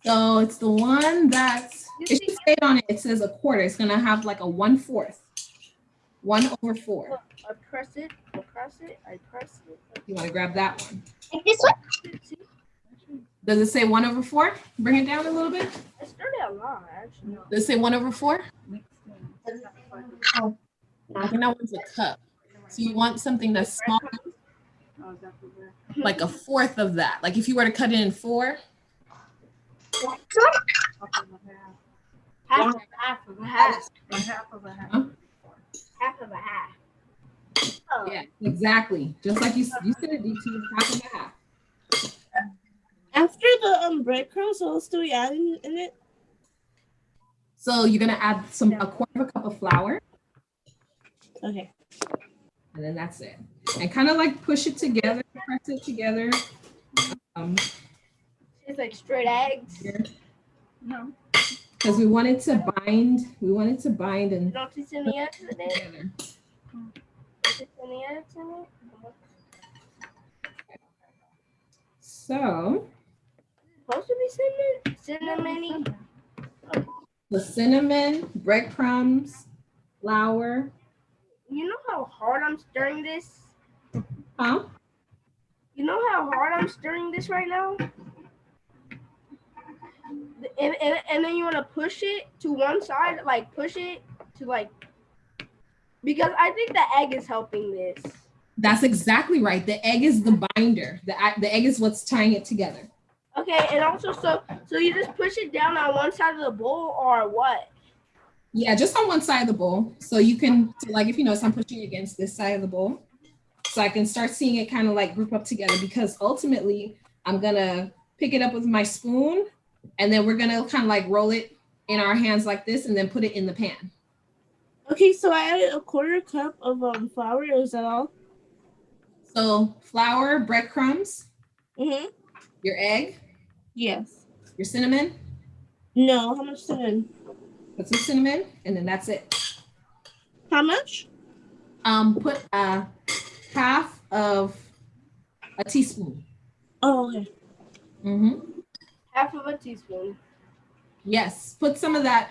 So it's the one that's, it should say it on it. It says a quarter. It's gonna have like a 1/4. 1/4. I press it. I press it. You want to grab that one? Like this one? Does it say 1/4? Bring it down a little bit. I started a lot, actually. Does it say 1/4? I think that one's a cup. So you want something that's small, like a fourth of that. Like if you were to cut it in 4. Half of a half. Half of a half. Huh? Half of a half. Oh. Yeah, exactly. Just like you said it, DT, half of a half. After the breadcrumbs, what else do we add in it? So you're gonna add a quarter of a cup of flour, Okay. and then that's it. And kind of like push it together, press it together. It's like straight eggs. No. Because we want it to bind. We want it to bind and Don't you see any eggs in it? together. Don't you see any eggs in it? So Supposed to be cinnamon. the cinnamon, breadcrumbs, flour. You know how hard I'm stirring this? Huh? You know how hard I'm stirring this right now? And then you want to push it to one side, like push it to like, because I think the egg is helping this. That's exactly right. The egg is the binder. The egg is what's tying it together. Okay, and also so you just push it down on one side of the bowl or what? Yeah, just on one side of the bowl. So you can, so like if you notice, I'm pushing against this side of the bowl. So I can start seeing it kind of like group up together, because ultimately I'm gonna pick it up with my spoon, and then we're gonna kind of like roll it in our hands like this and then put it in the pan. Okay, so I added a quarter cup of flour. Is that all? So flour, breadcrumbs, Mm-hmm. your egg, Yes. your cinnamon, No, how much cinnamon? put some cinnamon, and then that's it. How much? Put half of a teaspoon. Oh, okay. Mm-hmm. Half of a teaspoon. Yes, put some of that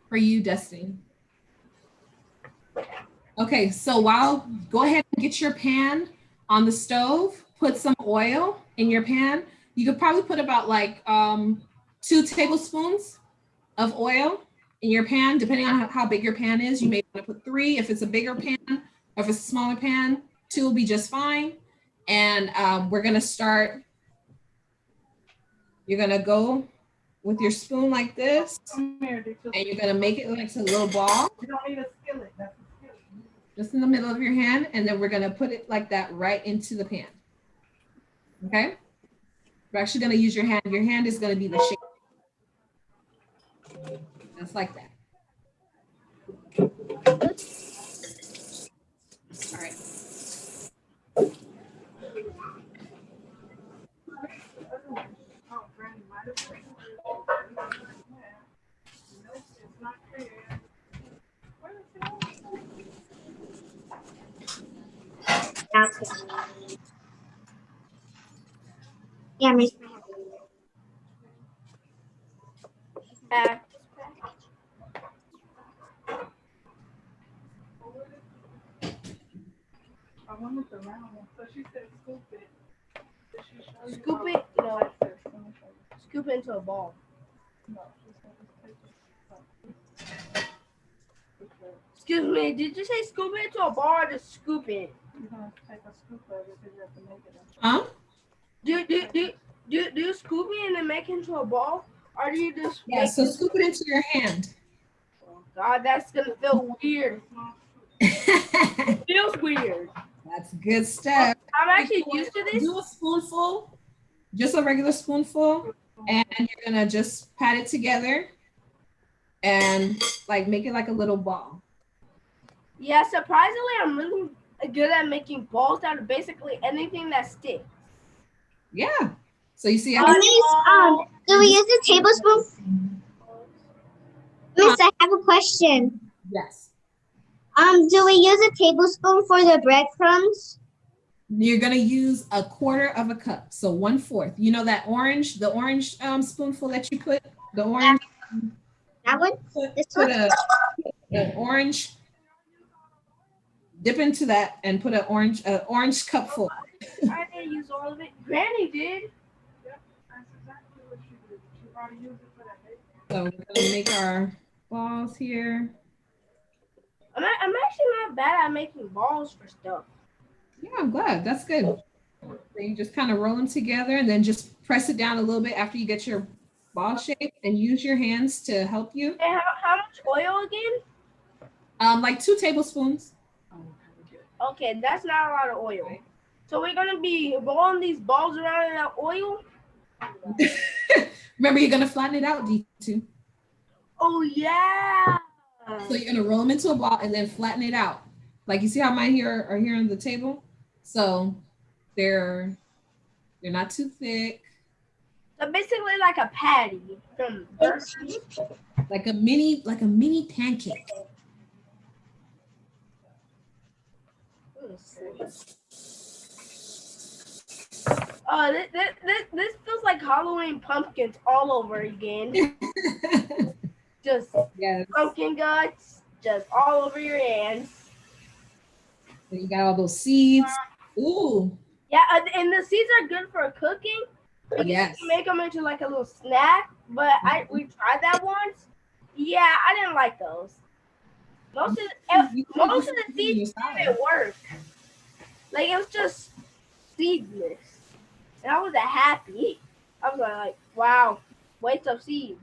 for you, Destiny. Okay, so go ahead and get your pan on the stove, put some oil in your pan. You could probably put about like 2 tablespoons of oil in your pan, depending on how big your pan is. You may want to put 3 if it's a bigger pan, or if it's a smaller pan, 2 will be just fine. And we're gonna start, you're gonna go with your spoon like this, and you're gonna make it like a little ball. You don't need a skillet. That's a skillet. Just in the middle of your hand, and then we're gonna put it like that right into the pan. Okay? We're actually gonna use your hand. Your hand is gonna be the shape. Just like that. All right. Oh, Brandy, might have been. Nope, it's not clear. Where is it? Yeah, Miss. Back. I wanted the round one. So she said scoop it. Did she show you? Scoop it, I said, let me show you. Scoop it into a ball. No, she said just take it. Excuse me, did you say scoop it into a ball or just scoop it? You're gonna take a scoop of it because you have to make it. Huh? Do you scoop it and then make it into a ball? Or do you just Yeah, make so it- scoop it into your hand. God, that's gonna feel weird. It feels weird. That's good stuff. I'm actually used to this. Do a spoonful, just a regular spoonful, and you're gonna just pat it together and like make it like a little ball. Yeah, surprisingly, I'm really good at making balls out of basically anything that sticks. Yeah. So you see, Miss, do we use a tablespoon? Miss, I have a question. yes. Do we use a tablespoon for the breadcrumbs? You're gonna use a quarter of a cup, so 1/4. You know that orange, the orange spoonful that you put, the orange. That one? This Put one? an orange, dip into that, and put an orange cup full. I didn't use all of it. Granny did. So we're gonna make our balls here. I'm actually not bad at making balls for stuff. Yeah, I'm glad. That's good. So you just kind of roll them together and then just press it down a little bit after you get your ball shape and use your hands to help you. And how much oil again? Like 2 tablespoons. Okay, that's not a lot of oil. So we're gonna be rolling these balls around in that oil. Remember, you're gonna flatten it out, D2. Oh yeah. So you're gonna roll them into a ball and then flatten it out. Like you see how mine here are here on the table? So they're not too thick. So basically like a patty from Like a mini pancake. This feels like Halloween pumpkins all over again. Just Yes. pumpkin guts, just all over your hands. And you got all those seeds. Ooh. Yeah, and the seeds are good for cooking. Yes. You make them into like a little snack. But we tried that once. Yeah, I didn't like those. Most of the seeds didn't work. Like it was just seedless, and I wasn't happy. I was like, wow, waste of seeds.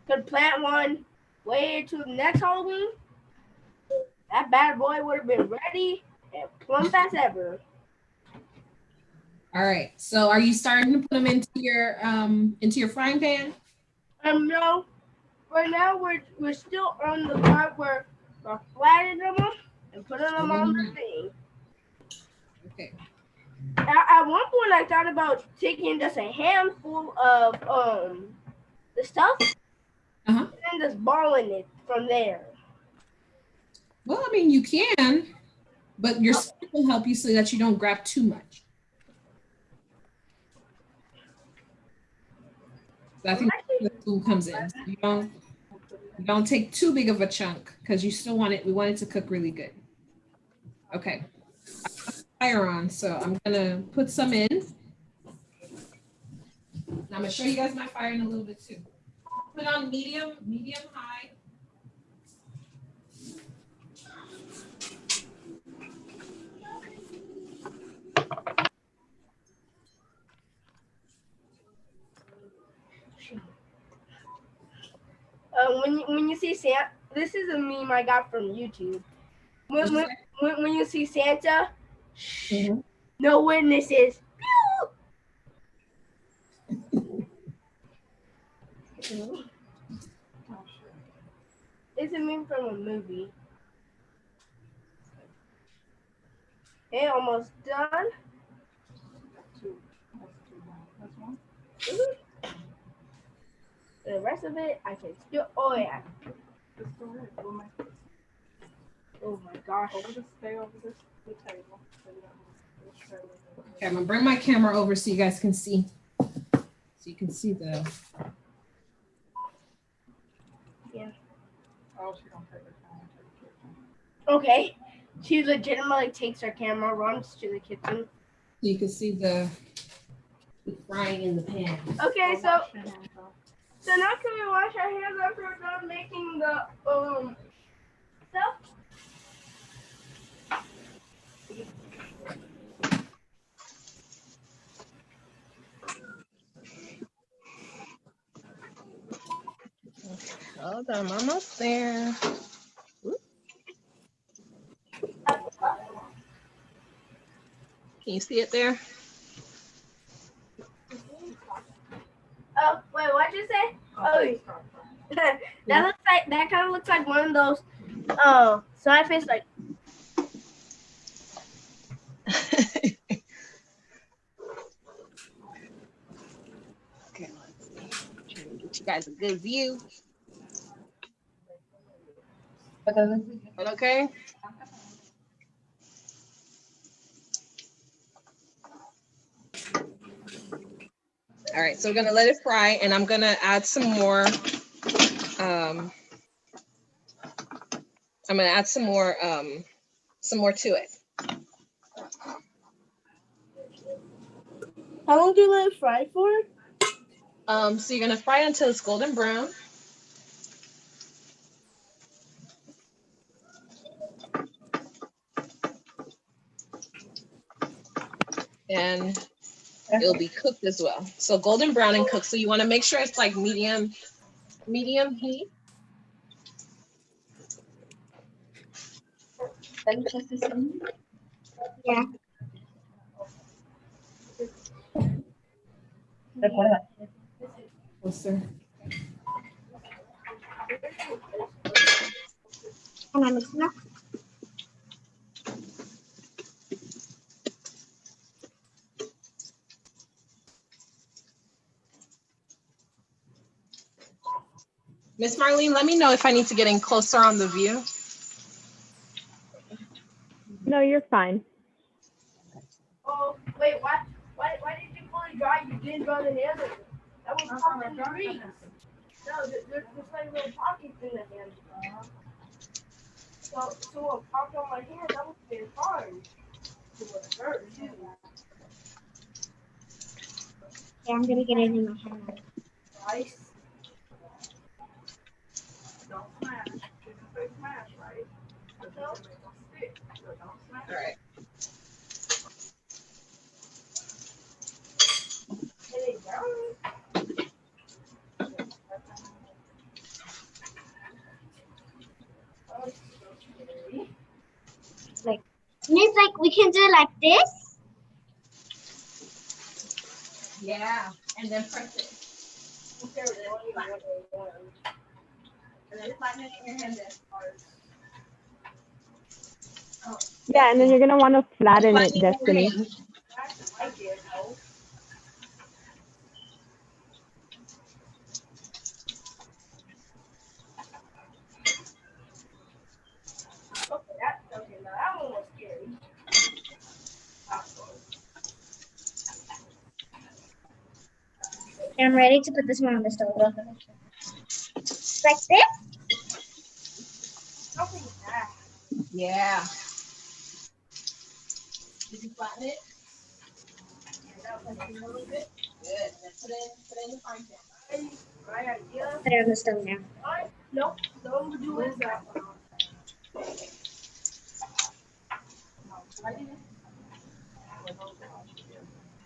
Could plant one, wait till the next Halloween. That bad boy would have been ready and plump as ever. All right. So are you starting to put them into your frying pan? No. Right now we're still on the part where we're flattening them up and putting them on the thing. Okay. At one point I thought about taking just a handful of the stuff and just balling it from there. Well, I mean, you can, but your spoon will help you so that you don't grab too much. So I think the spoon comes in. You don't take too big of a chunk because you still want it. We want it to cook really good. Okay. I put the fire on, so I'm gonna put some in. And I'm gonna show you guys my fire in a little bit too. Put on medium high. When you see Santa, this is a meme I got from YouTube. When you see Santa, no witnesses. It's a meme from a movie. Hey, almost done. The rest of it, I can still. Oh yeah. Oh my gosh. Stay over the table. Okay, I'm gonna bring my camera over so you guys can see. So you can see the. Yeah. Oh, she don't take her camera. Okay. She legitimately takes her camera, runs to the kitchen. So you can see the frying in the pan. Okay, so now can we wash our hands after we're done making the stuff? Hold on, I'm almost there. Can you see it there? Oh, wait, what'd you say? Oh, that kind of looks like one of those. Oh, so I face like. Okay, let's see. Trying to get you guys a good view. Okay. All right, so we're gonna let it fry, and I'm gonna add some more. I'm gonna add some more to it. How long do you let it fry for? So you're gonna fry it until it's golden brown. And it'll be cooked as well. So golden brown and cooked. So you want to make sure it's like medium heat. Yeah. Closer. Can I mix it up? Miss Marlene, let me know if I need to get in closer on the view. No, you're fine. Oh, wait, what? Why did you fully dry? You didn't draw the handle. That was popping trees. No, there's like little pockets in the handle. So it popped on my hand. That was been hard. It was hurt too. Yeah, I'm gonna get it in my hand. Rice. Don't smash. Didn't say smash, right? Because No. it make them stick. So don't smash. All right. And it brown. Oh, it's so scary. Means like we can do it like this. Yeah, and then press it. And then flatten it in your hand. Yeah, and then you're gonna want to flatten it, Destiny. I did know. Okay, now that one was scary. Okay, I'm ready to put this one on the stove. Like this. Something bad. Yeah. Did you flatten it? A little bit. Good. Then put it in the frying pan. Right idea. Put it on the stove now. Nope, don't do it that one.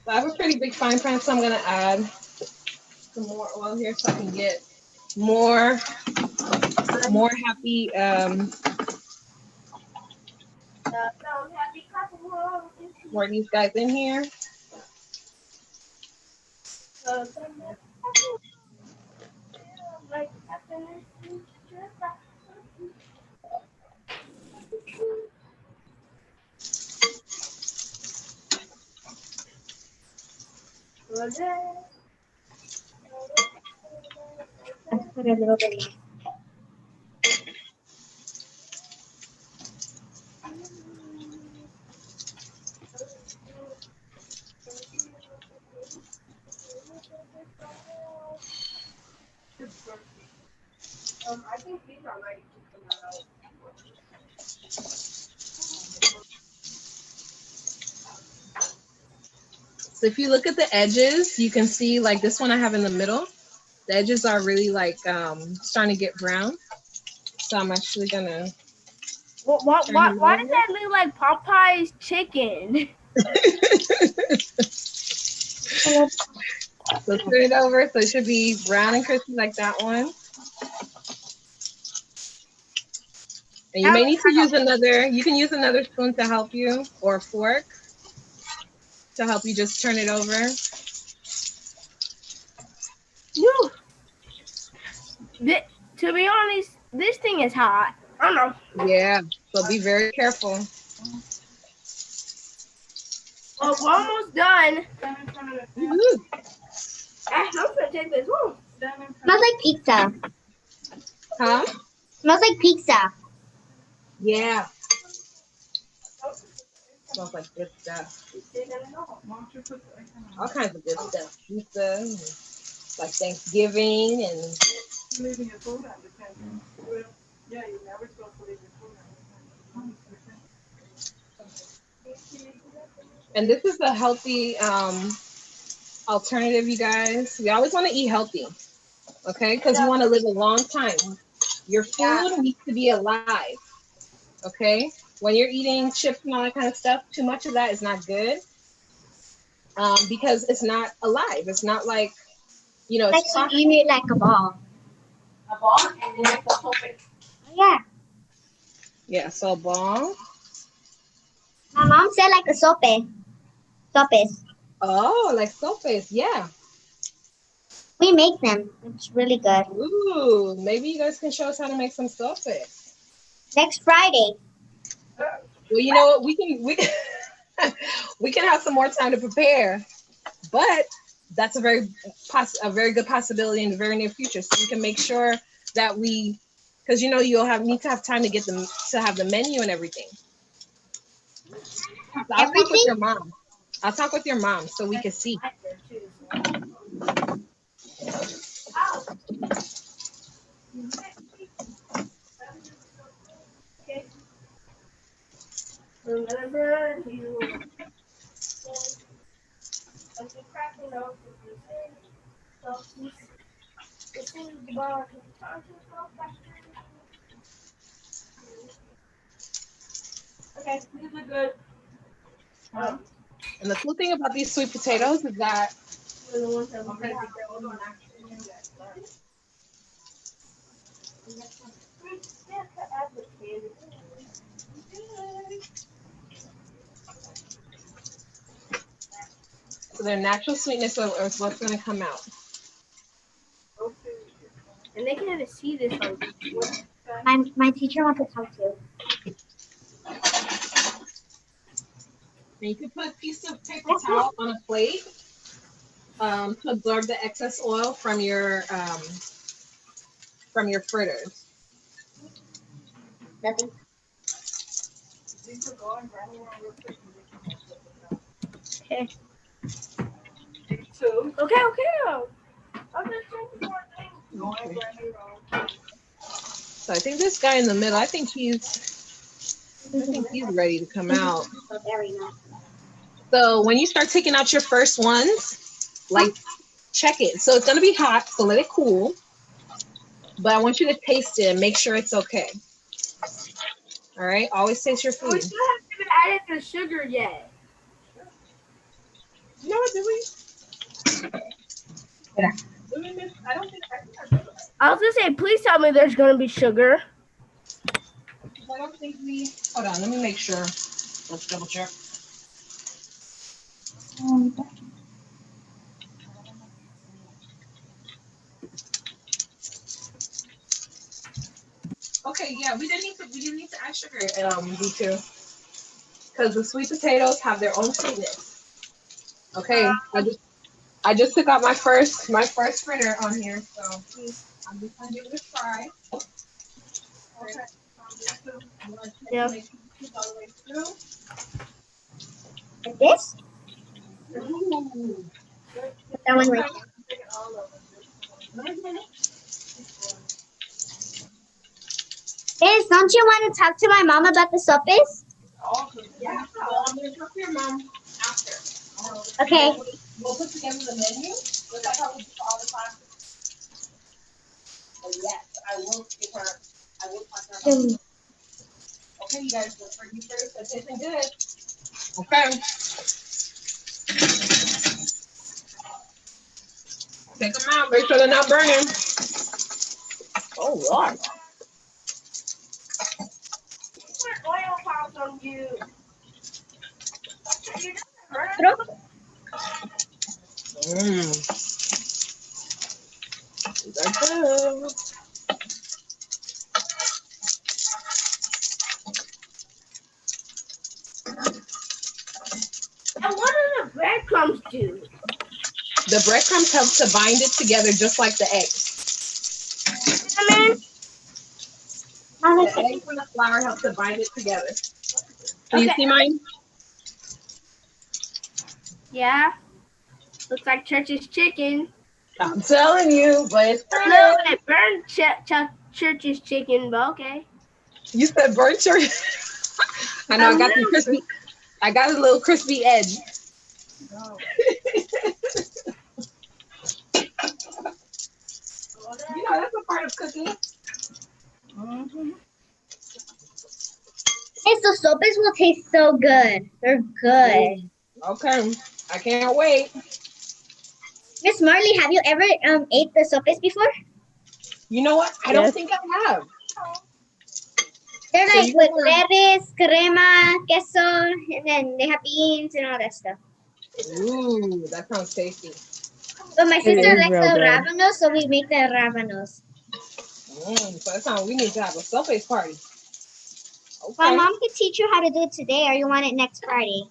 So I have a pretty big frying pan, so I'm gonna add some more oil here so I can get more happy more of these guys in here. Let's put a little bit more. I think these are ready to come out. So if you look at the edges, you can see like this one I have in the middle. The edges are really like starting to get brown. So I'm actually gonna. Why does that look like Popeye's chicken? So turn it over so it should be brown and crispy like that one. And you may need to use you can use another spoon to help you, or a fork to help you just turn it over. To be honest, this thing is hot. I don't know. Yeah, so be very careful. Well, we're almost done. Woo-hoo. I'm gonna take this home. Smells like pizza. Huh? Smells like pizza. Yeah. smells like good stuff. Why don't you put the egg on? All kinds of good stuff. Pizza, and like Thanksgiving, and You're leaving your food out the kitchen. Well, yeah, you're never supposed to leave your food out the kitchen. and this is a healthy alternative, you guys. We always want to eat healthy, okay? Because you want to live a long time. Your food needs to be alive, okay? When you're eating chips and all that kind of stuff, too much of that is not good because it's not alive. It's not like, you know, Like it's she eat it like a ball. A ball and then it's a whole big. Yeah. yeah, so ball. My mom said like a sope. Sopes. Oh, like sopes, yeah. We make them. It's really good. Ooh, maybe you guys can show us how to make some sopes. Next Friday. Well, you know what? We can have some more time to prepare, but that's a very good possibility in the very near future. So we can make sure that because you know need to have time to get them to have the menu and everything. So I'll talk with your mom. I'll talk with your mom so we can see. Remember you. As you cracking open the thing, so this is the bar. Can you talk to yourself back there? Okay, these are good. And the cool thing about these sweet potatoes is that We're the ones that we're gonna so their natural sweetness is what's going to come out. and they can even see this on My teacher wants to talk to you. And you can put a piece of paper towel on a plate to absorb the excess oil from your fritters. Nothing. Okay. Two. Okay. I'm just checking more things. So I think this guy in the middle, I think he's ready to come out. Very nice. So when you start taking out your first ones, like check it. So it's gonna be hot, so let it cool. But I want you to taste it and make sure it's okay. All right, always taste your food. We still haven't even added the sugar yet. No, do we? Yeah. I don't think I was gonna say, please tell me there's gonna be sugar. I don't think we. Hold on, let me make sure. Let's double check. Okay, yeah, we didn't need to add sugar, V2, because the sweet potatoes have their own sweetness. Okay, I just took out my first fritter on here, so I'm just gonna give it a try. Okay. Yep. Like this? Ooh. That one right there. Liz, don't you want to talk to my mom about the sopes? Yeah, I'm gonna talk to your mom after. Okay. We'll put together the menu. Look at how we do all the classes. Oh, yes, I will give her. I will talk to her. Okay, you guys, look for you first. That's tasting good. Okay. Take them out. Make sure they're not burning. Oh, Lord. Put oil pops on you. That's good. And what do the breadcrumbs do? The breadcrumbs help to bind it together just like the eggs. The eggs and the flour help to bind it together. So you see mine? Yeah. Looks like Church's chicken. I'm telling you, but it's A little bit burnt Church's chicken, but okay. You said burnt church. I know. I got some crispy. I got a little crispy edge. No. You know, that's a part of cooking. Mm-hmm. Hey, so sopes will taste so good. They're good. Okay, I can't wait. Miss Marley, have you ever ate the sopes before? You know what? I don't Yes. think I have. They're So like you with wanna- lettuce, crema, queso, and then they have beans and all that stuff. Ooh, that sounds tasty. But my sister is likes real the good. rabanos, so we make the rabanos. So that sounds. We need to have a self-face party. Okay. My mom could teach you how to do it today, or you want it next Friday.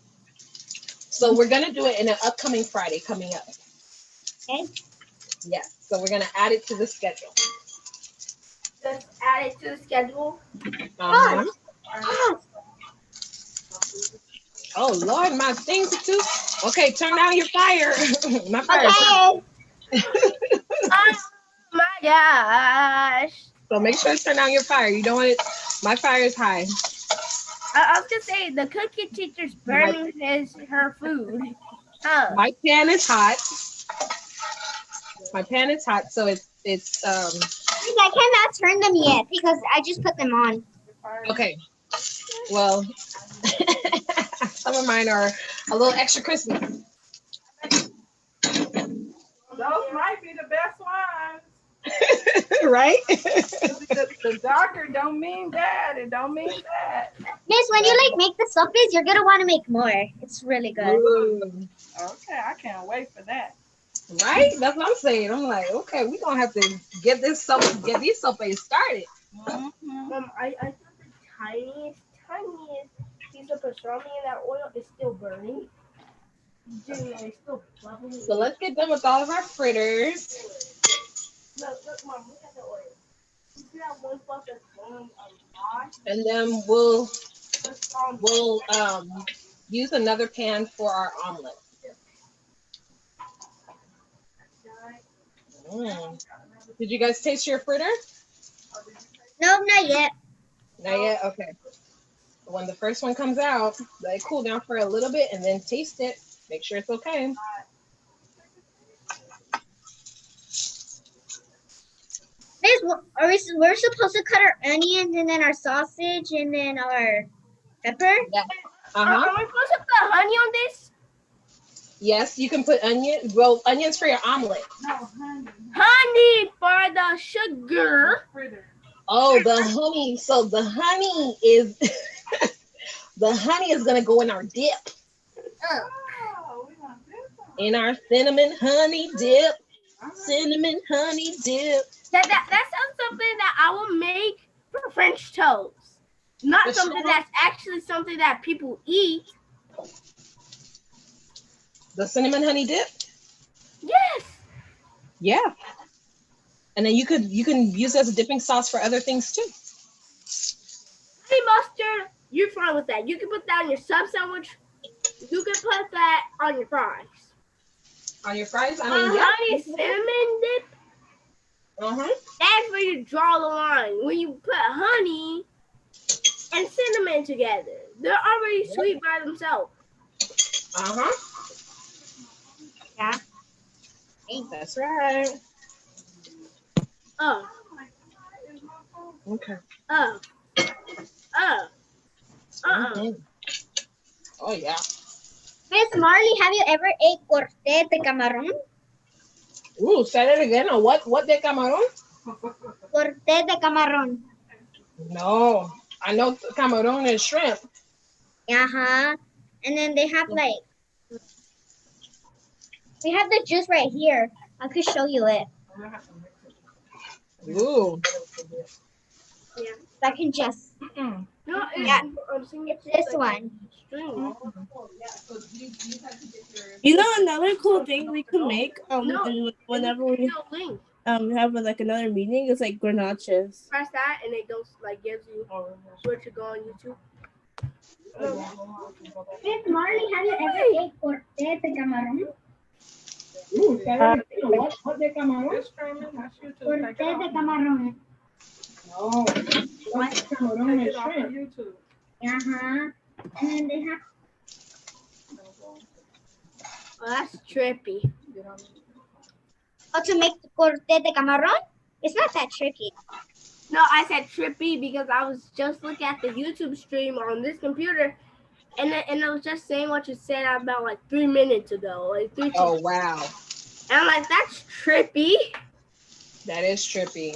So we're gonna do it in an upcoming Friday coming up. Okay. Yes. So we're gonna add it to the schedule. Just add it to the schedule. Uh-huh. Oh, Oh Lord, my things are too. Okay, turn down your fire. My fire. okay. Oh my gosh. So make sure to turn down your fire. You don't want it. My fire is high. I was gonna say the cooking teacher's burning her food. Huh. My pan is hot. My pan is hot, so it's I cannot turn them yet because I just put them on. okay. Well, some of mine are a little extra crispy. Those might be the best ones. Right? The darker don't mean bad. It don't mean bad. Miss, when you like make the sopes, you're gonna want to make more. It's really good. Ooh. Okay, I can't wait for that. Right? That's what I'm saying. I'm like, okay, we're gonna have to get these sopes started. Mm-hmm. I thought the tiniest piece of pastrami in that oil is still burning. Dude, it's still bubbling. So let's get done with all of our fritters. Look, Mom, look at the oil. You see that one spot that's going hot? And then we'll use another pan for our omelet. Did you guys taste your fritter? No, not yet. Not yet? Okay. When the first one comes out, let it cool down for a little bit and then taste it. Make sure it's okay. Miss, we're supposed to cut our onions and then our sausage and then our pepper. Yeah. Are we supposed to put honey on this? Yes, you can put onions for your omelet. No, honey. Honey for the sugar. Fritter. Oh, the honey. So the honey is the honey is gonna go in our dip. Oh, we want this one. In our cinnamon honey dip. Cinnamon honey dip. That sounds something that I will make for French toast. Not For something sure. that's actually something that people eat. The cinnamon honey dip? Yes. Yeah. And then you can use it as a dipping sauce for other things too. Honey mustard, you're fine with that. You can put that on your sub sandwich. You can put that on your fries. On your fries? I mean, yeah. Honey cinnamon dip, Uh-huh. that's where you draw the line. When you put honey and cinnamon together, they're already sweet by themselves. Uh-huh. Yeah. That's right. Oh, Okay. oh, oh, Mhm. Oh yeah. Miss Marley, have you ever ate corte de camarón? Ooh, say that again. Or what de camarón? Corte de camarón. No. I know camarón is shrimp. Uh-huh. And then they have like, we have the juice right here. I could show you it. Ooh. Yeah. I can just, no, Yeah. it's this one. string. You know another cool thing we could make No, whenever we no link. have like another meeting is like granachas. Press that and it goes like gives you where to go on YouTube. Marley, have you ever ate cortez de camarón? What they come on? Just screaming, that's you too. Cortez de camarón. No. What? Camarón and shrimp. YouTube. Uh-huh. And then they have... Well, that's trippy. Oh, to make the cortez de camarón? It's not that tricky. No, I said trippy because I was just looking at the YouTube stream on this computer, and I was just saying what you said about like 3 minutes ago, like 3. Oh wow, and I'm like, that's trippy. that is trippy.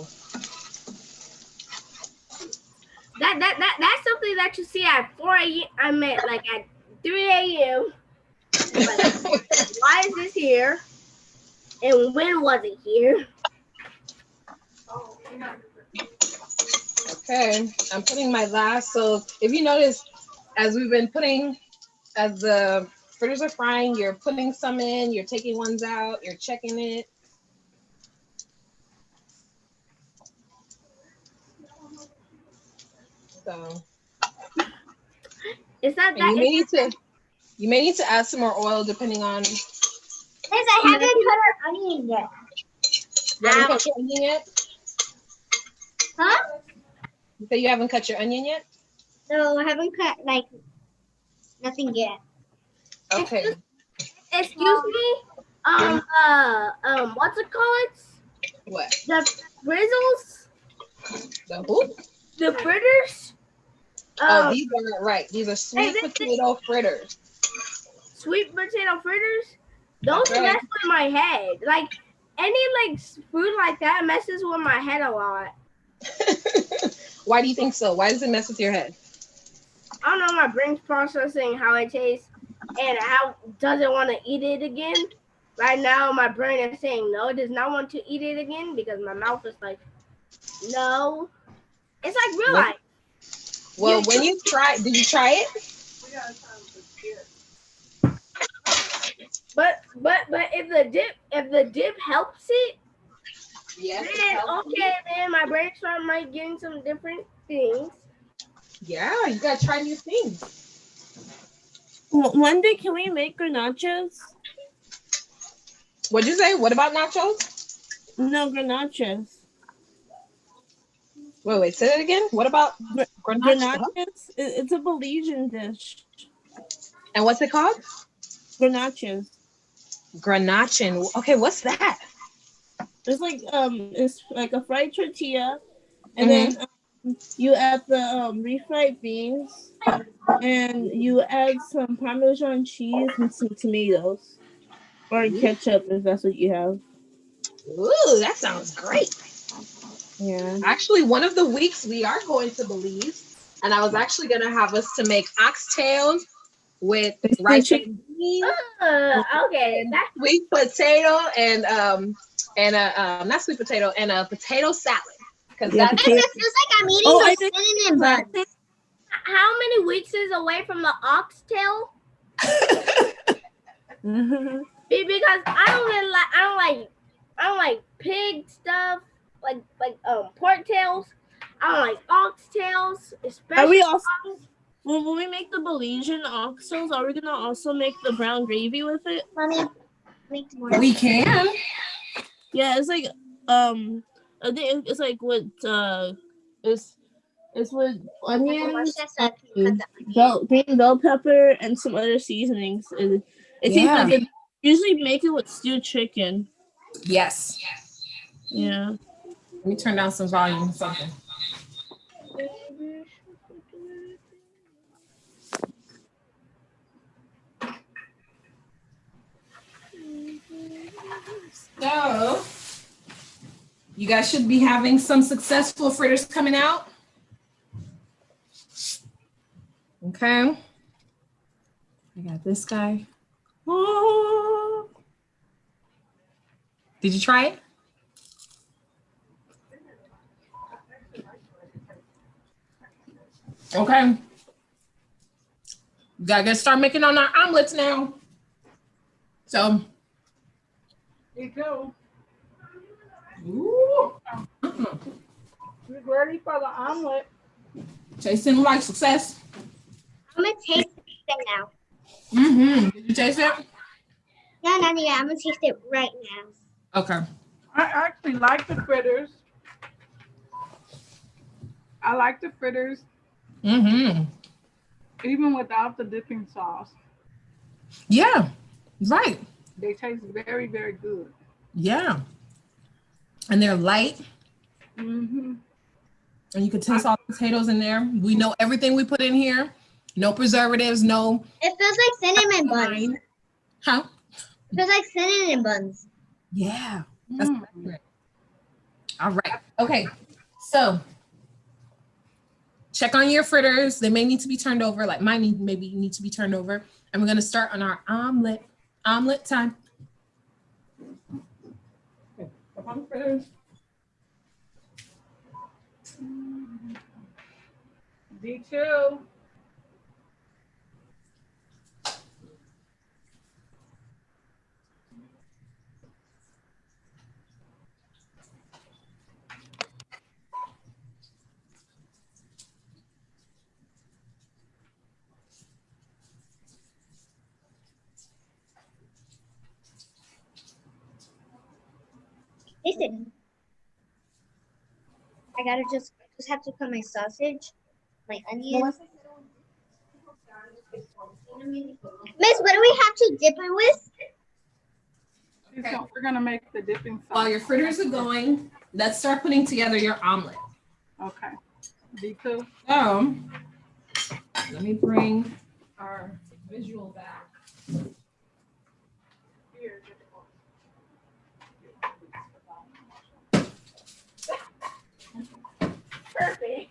That's something that you see at 4 a.m. I meant like at 3 a.m. Like, why is this here? And when was it here? Okay, I'm putting my last. So if you notice, as we've been putting, as the fritters are frying, you're putting some in, you're taking ones out, you're checking it. So It's not and that. you may need to add some more oil depending on. Guys, I haven't cut our onion yet. You haven't cut your onion yet? Huh? You say you haven't cut your onion yet? No, I haven't cut like nothing yet. Okay. Excuse me. What's it called? What? The frizzles. The who? The fritters. Oh, these are right. These are sweet potato fritters. Sweet potato fritters. Those mess with my head. Like any like food like that messes with my head a lot. Why do you think so? Why does it mess with your head? I don't know. My brain's processing how it tastes and how doesn't want to eat it again. Right now, my brain is saying no, it does not want to eat it again because my mouth is like, no. It's like real life. Well, when you try, did you try it? But if the dip helps it, Yes. then okay, then my brain might getting some different things. Yeah, you gotta try new things. One day, can we make granachos? What'd you say? What about nachos? No, granachos. Wait, say that again. What about granachos? It's a Belizean dish. And what's it called? Granachos. Granachin. Okay, what's that? It's like a fried tortilla, and then you add the refried beans, and you add some Parmesan cheese and some tomatoes, or ketchup if that's what you have. Ooh, that sounds great. Yeah. Actually, one of the weeks we are going to Belize, and I was actually gonna have us to make oxtails with rice and beans. Okay, that's sweet potato and not sweet potato and a potato salad. Because it feels like I'm eating cinnamon buns. How many weeks is away from the oxtail? Because I don't like pig stuff, like pork tails. I don't like oxtails, especially. Are we also when we make the Belizean oxtails? Are we gonna also make the brown gravy with it? Mommy, make more. We can. Yeah, it's like I think it's like with it's with onions, green bell pepper, and some other seasonings. It tastes good. Usually make it with stewed chicken. Yes. Yeah. Let me turn down some volume or something. So, you guys should be having some successful fritters coming out. Okay. I got this guy. Oh. Did you try it? Okay. We gotta start making on our omelets now. So. Here you go. Ooh. We're ready for the omelet. Tasting like success. I'm gonna taste it now. Did you taste it? No, not yet. I'm gonna taste it right now. Okay. I actually like the fritters. I like the fritters even without the dipping sauce. Yeah. Right. They taste very, very good. Yeah. And they're light. Mm-hmm. And you can taste all the potatoes in there. We know everything we put in here. No preservatives, no. It feels like cinnamon buns. Huh? It feels like cinnamon buns. Yeah. That's great. All right. Okay. So check on your fritters. They may need to be turned over. Like mine maybe need to be turned over. And we're going to start on our omelet. Omelet time. Okay. Up on the fritters. D2. Listen. I gotta just have to cut my sausage, my onions. Miss, what do we have to dip it with? Okay. So we're gonna make the dipping sauce. While your fritters are going, let's start putting together your omelet. Okay. D2. So let me bring our visual back. Perfect.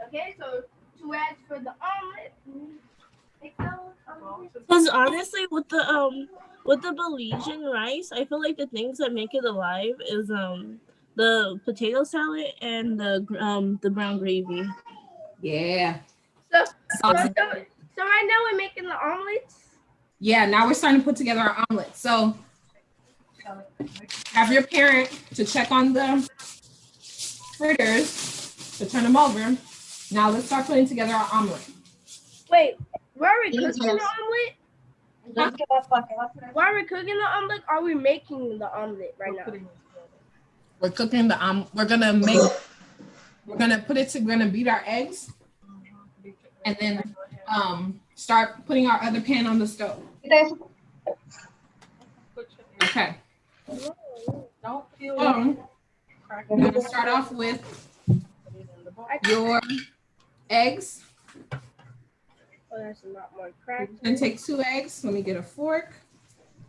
Okay, so 2 eggs for the omelet. Because honestly, with the Belizean rice, I feel like the things that make it alive is the potato salad and the brown gravy. Yeah. So right now we're making the omelets. Yeah, now we're starting to put together our omelet. So have your parent to check on the fritters to turn them over. Now let's start putting together our omelet. Wait, why are we cooking the omelet? Why are we cooking the omelet? Are we making the omelet right now? We're cooking the we're gonna beat our eggs and then start putting our other pan on the stove. Okay. We're gonna start off with your eggs. Oh, that's a lot more crack. And take 2 eggs. Let me get a fork.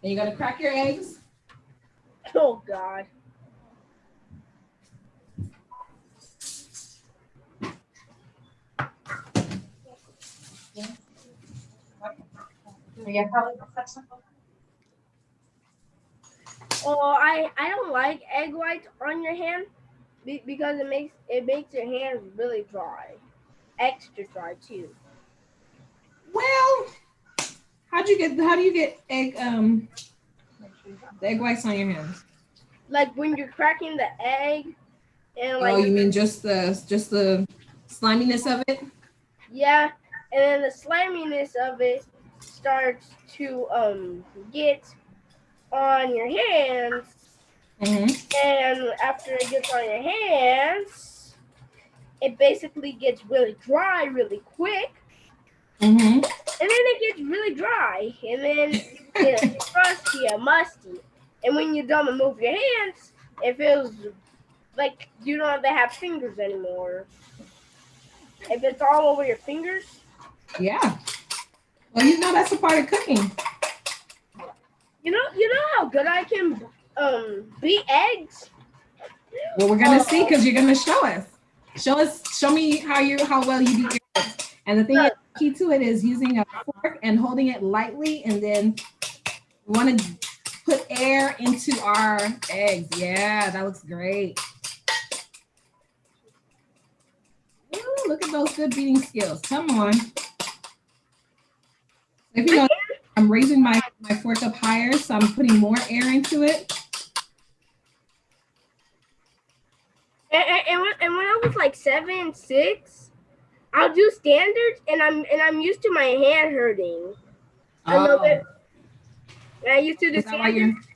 And you gotta crack your eggs. Oh God. Oh, I don't like egg whites on your hand because it makes your hands really dry, extra dry too. Well, how do you get egg the egg whites on your hands? Like when you're cracking the egg and like. Oh, you mean just the sliminess of it? Yeah, and then the sliminess of it starts to get on your hands, and after it gets on your hands, it basically gets really dry really quick. And then it gets really dry, and then it gets crusty and musty. And when you're done to move your hands, it feels like you don't have to have fingers anymore. If it's all over your fingers. Yeah. Well, you know that's a part of cooking. You know how good I can beat eggs? Well, we're gonna see because you're gonna show us. Show me how well you beat your eggs. And the thing is, key to it is using a fork and holding it lightly, and then we want to put air into our eggs. Yeah, that looks great. Ooh, look at those good beating skills. Come on. If you know, I'm raising my fork up higher, so I'm putting more air into it. And when I was like 7, 6, I'll do standards, and I'm used to my hand hurting. Oh, I used to do is that why standards.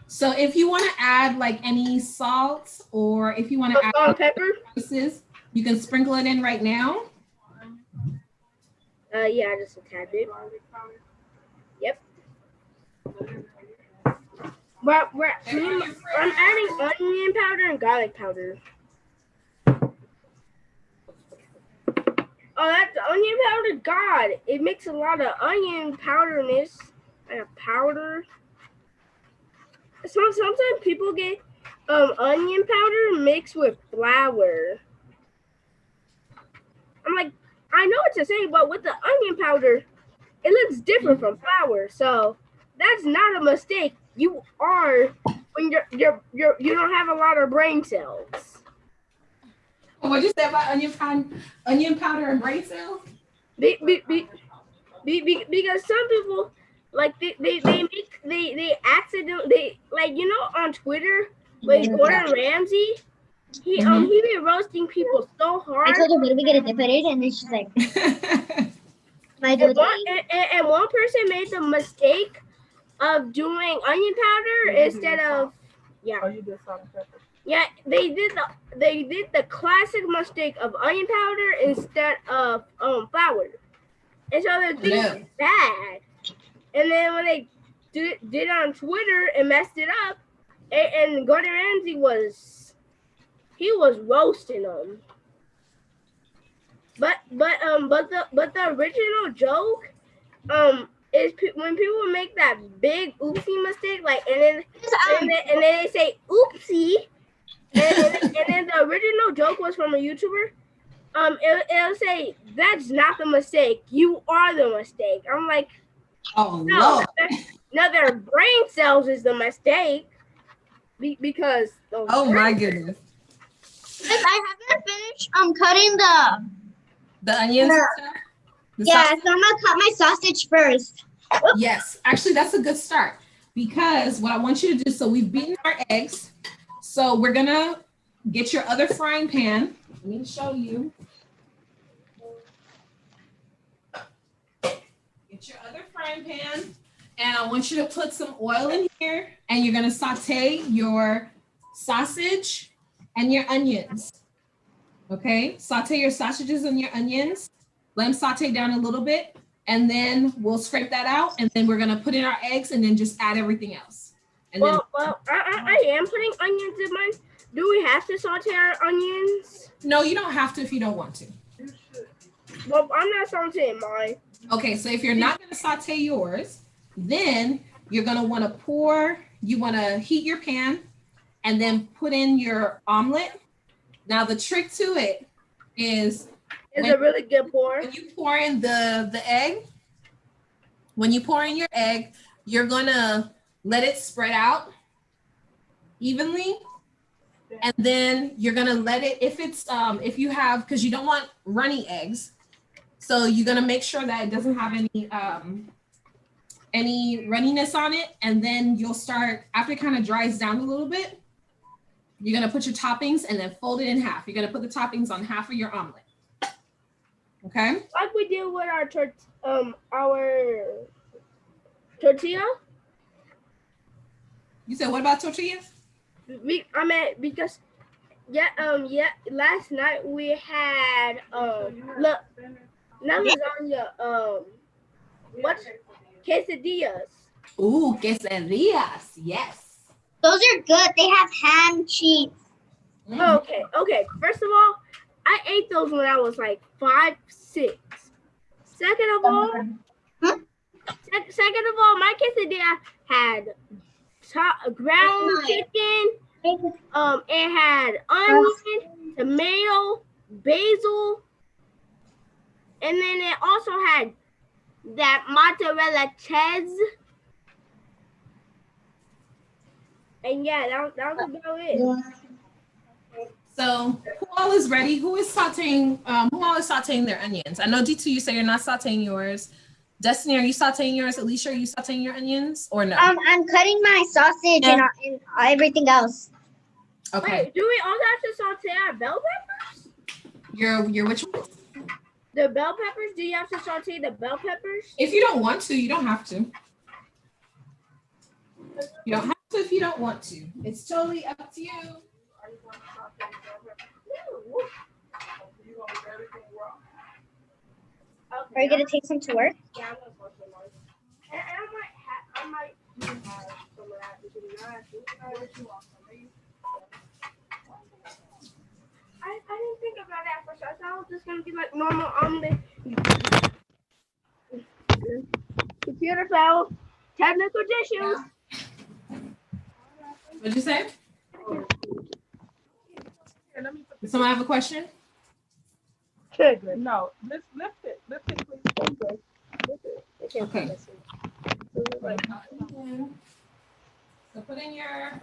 So if you want to add like any salt, or if you want to add Salt and pepper. spices, you can sprinkle it in right now. Yeah, just a tad bit. Yep. But I'm adding onion powder and garlic powder. Oh, that's onion powder. God, it makes a lot of onion powderness and powder. Sometimes people get onion powder mixed with flour. I'm like, I know what you're saying, but with the onion powder, it looks different from flour. So that's not a mistake. You are when you don't have a lot of brain cells. What'd you say about onion powder and brain cells? Because some people like they accidentally like on Twitter with Gordon Ramsay, he be roasting people so hard. I told her, what are we gonna dip it in? And then she's like, and one person made the mistake of doing onion powder instead of Oh, you did salt and pepper. yeah, they did the classic mistake of onion powder instead of flour. And so the thing is bad. And then when they did it on Twitter and messed it up, and Gordon Ramsay was roasting them. But the original joke is when people make that big oopsie mistake, like and then they say oopsie, and then the original joke was from a YouTuber. It'll say that's not the mistake. You are the mistake. I'm like, oh no, their brain cells is the mistake because. Oh my goodness. I haven't finished cutting the onions. Yeah, so I'm gonna cut my sausage first. Yes, actually that's a good start, because what I want you to do, so we've beaten our eggs, so we're gonna get your other frying pan. Let me show you. Get your other frying pan, and I want you to put some oil in here, and you're gonna saute your sausage and your onions. Okay, saute your sausages and your onions. Let them saute down a little bit, and then we'll scrape that out, and then we're gonna put in our eggs, and then just add everything else. And well, I am putting onions in mine. Do we have to saute our onions? No, you don't have to if you don't want to. Well, I'm not sauteing mine. Okay, so if you're not gonna saute yours, then you're gonna want to you want to heat your pan, and then put in your omelet. Now the trick to it is a really good pour. When you pour in the egg, when you pour in your egg, you're gonna let it spread out evenly, and then you're gonna let it, if it's if you have, because you don't want runny eggs, so you're gonna make sure that it doesn't have any runniness on it, and then you'll start, after it kind of dries down a little bit, you're gonna put your toppings and then fold it in half. You're gonna put the toppings on half of your omelet. Okay. Like we did with our tortilla. You said what about tortillas? Because last night we had not lasagna, quesadillas. Ooh, quesadillas, yes. Those are good. They have ham, cheese. Okay. First of all, I ate those when I was like 5, 6. Second of all, my quesadilla had ground chicken. It had onion, tomato, basil, and then it also had that mozzarella cheese. And yeah, that was about it. So who all is ready? Who is sauteing? Who all is sauteing their onions? I know D2, you say you're not sauteing yours. Destiny, are you sauteing yours? Alicia, are you sauteing your onions or no? I'm cutting my sausage and everything else. Okay. Wait, do we also have to saute our bell peppers? Your which one? The bell peppers? Do you have to saute the bell peppers? If you don't want to, you don't have to. You don't have to if you don't want to. It's totally up to you. Are you gonna take some to work? Yeah, I'm gonna saute mine. And I might do have some of that because I didn't think about that for sure. I thought it was just gonna be like normal omelet. Computer fell. Technical issues. What'd you say? Here, let me put Does someone have a question? No, lift it, please. Okay. So put in your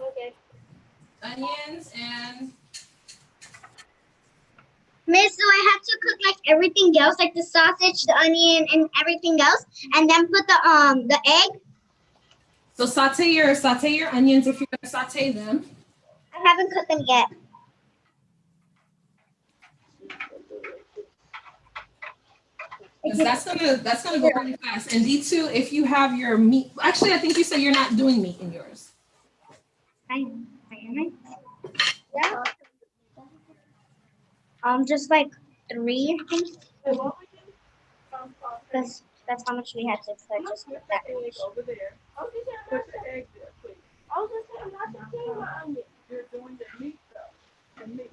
onions and Miss, so I have to cook like everything else, like the sausage, the onion, and everything else, and then put the egg. so saute your onions if you're gonna saute them. I haven't cooked them yet. Because that's gonna go really fast. And D2, if you have your meat, actually I think you said you're not doing meat in yours. I am. Yeah. Just like 3, I think. That's how much we had to cook. Just cook that much. Over there. Put the egg there, please. I was just saying not to clean my onion. You're doing the meat though. The meat.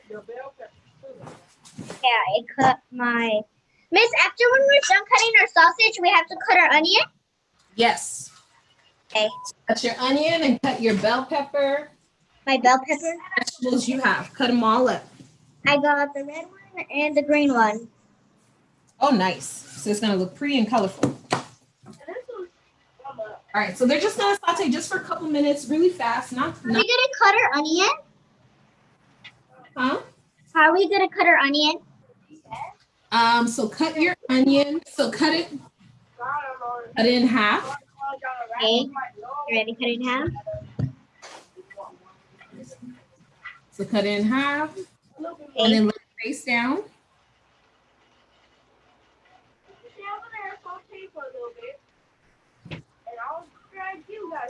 Your bell pepper. Yeah, I cut my. Miss, after when we're done cutting our sausage, we have to cut our onion. Yes. Okay. Cut your onion and cut your bell pepper. My bell pepper. Vegetables you have. Cut them all up. I got the red one and the green one. Oh, nice. So it's gonna look pretty and colorful. All right, so they're just gonna saute just for a couple minutes, really fast. Are we gonna cut our onion? Huh? How are we gonna cut our onion? So cut your onion. So cut it in half. Okay. You ready? Cut it in half. So cut it in half, and Okay. then let it face down.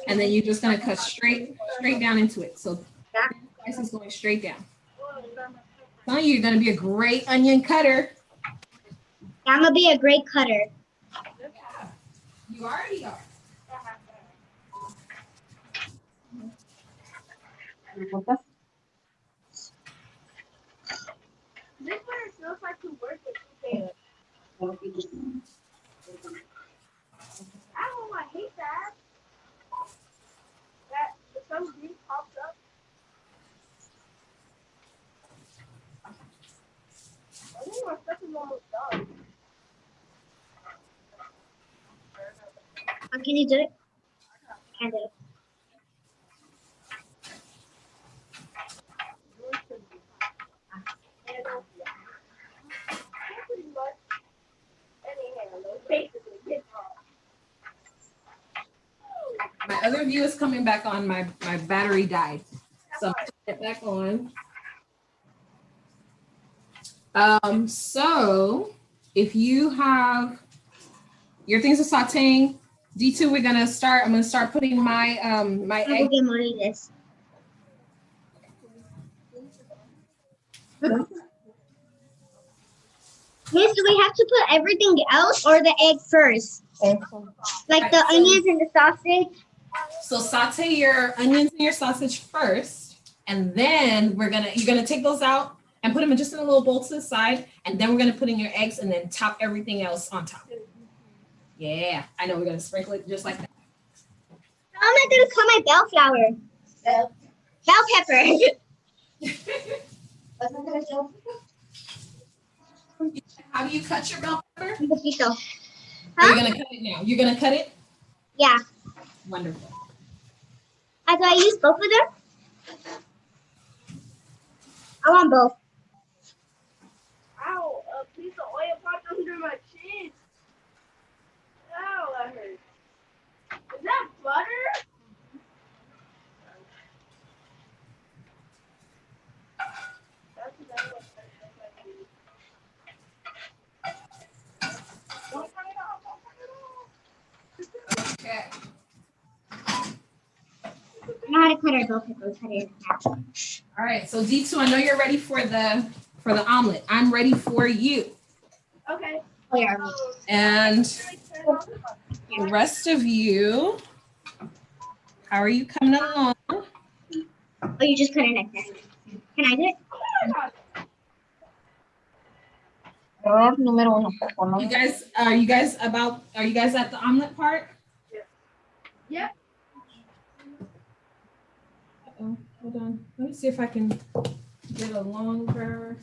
And then you're just gonna cut straight down into it. So this is going straight down. Telling you, you're gonna be a great onion cutter. I'm gonna be a great cutter. You already are. This one feels like to work with 2 hands. I don't know, I hate that. That some grease pops up. I think my stuff is almost done. Can you do it? Can do it. My other view is coming back on. My battery died. So I'm putting it back on. So if you have your things are sauteing, D2, I'm gonna start putting my my I will egg. get more of this. Miss, do we have to put everything else or the egg first? Like the onions and the sausage? So saute your onions and your sausage first, and then you're gonna take those out and put them just in a little bowl to the side, and then we're gonna put in your eggs and then top everything else on top. Yeah, I know we're gonna sprinkle it just like that. How am I gonna cut my bell flower? Bell pepper. How do you cut your bell pepper? Un poquito. Are you gonna cut it now? You're gonna cut it? Yeah. Wonderful. Do I use both of them? I want both. Ow, a piece of oil popped under my chin. Ow, that hurts. Is that butter? know how to cut our bell peppers. Cut it in half. All right, so D2, I know you're ready for the omelet. I'm ready for you. Okay. Oh, yeah. And the rest of you, how are you coming along? Oh, you just cut it like that. Can I do it? You guys, are you guys at the omelet part? Yep. Uh-oh, hold on. Let me see if I can get a longer.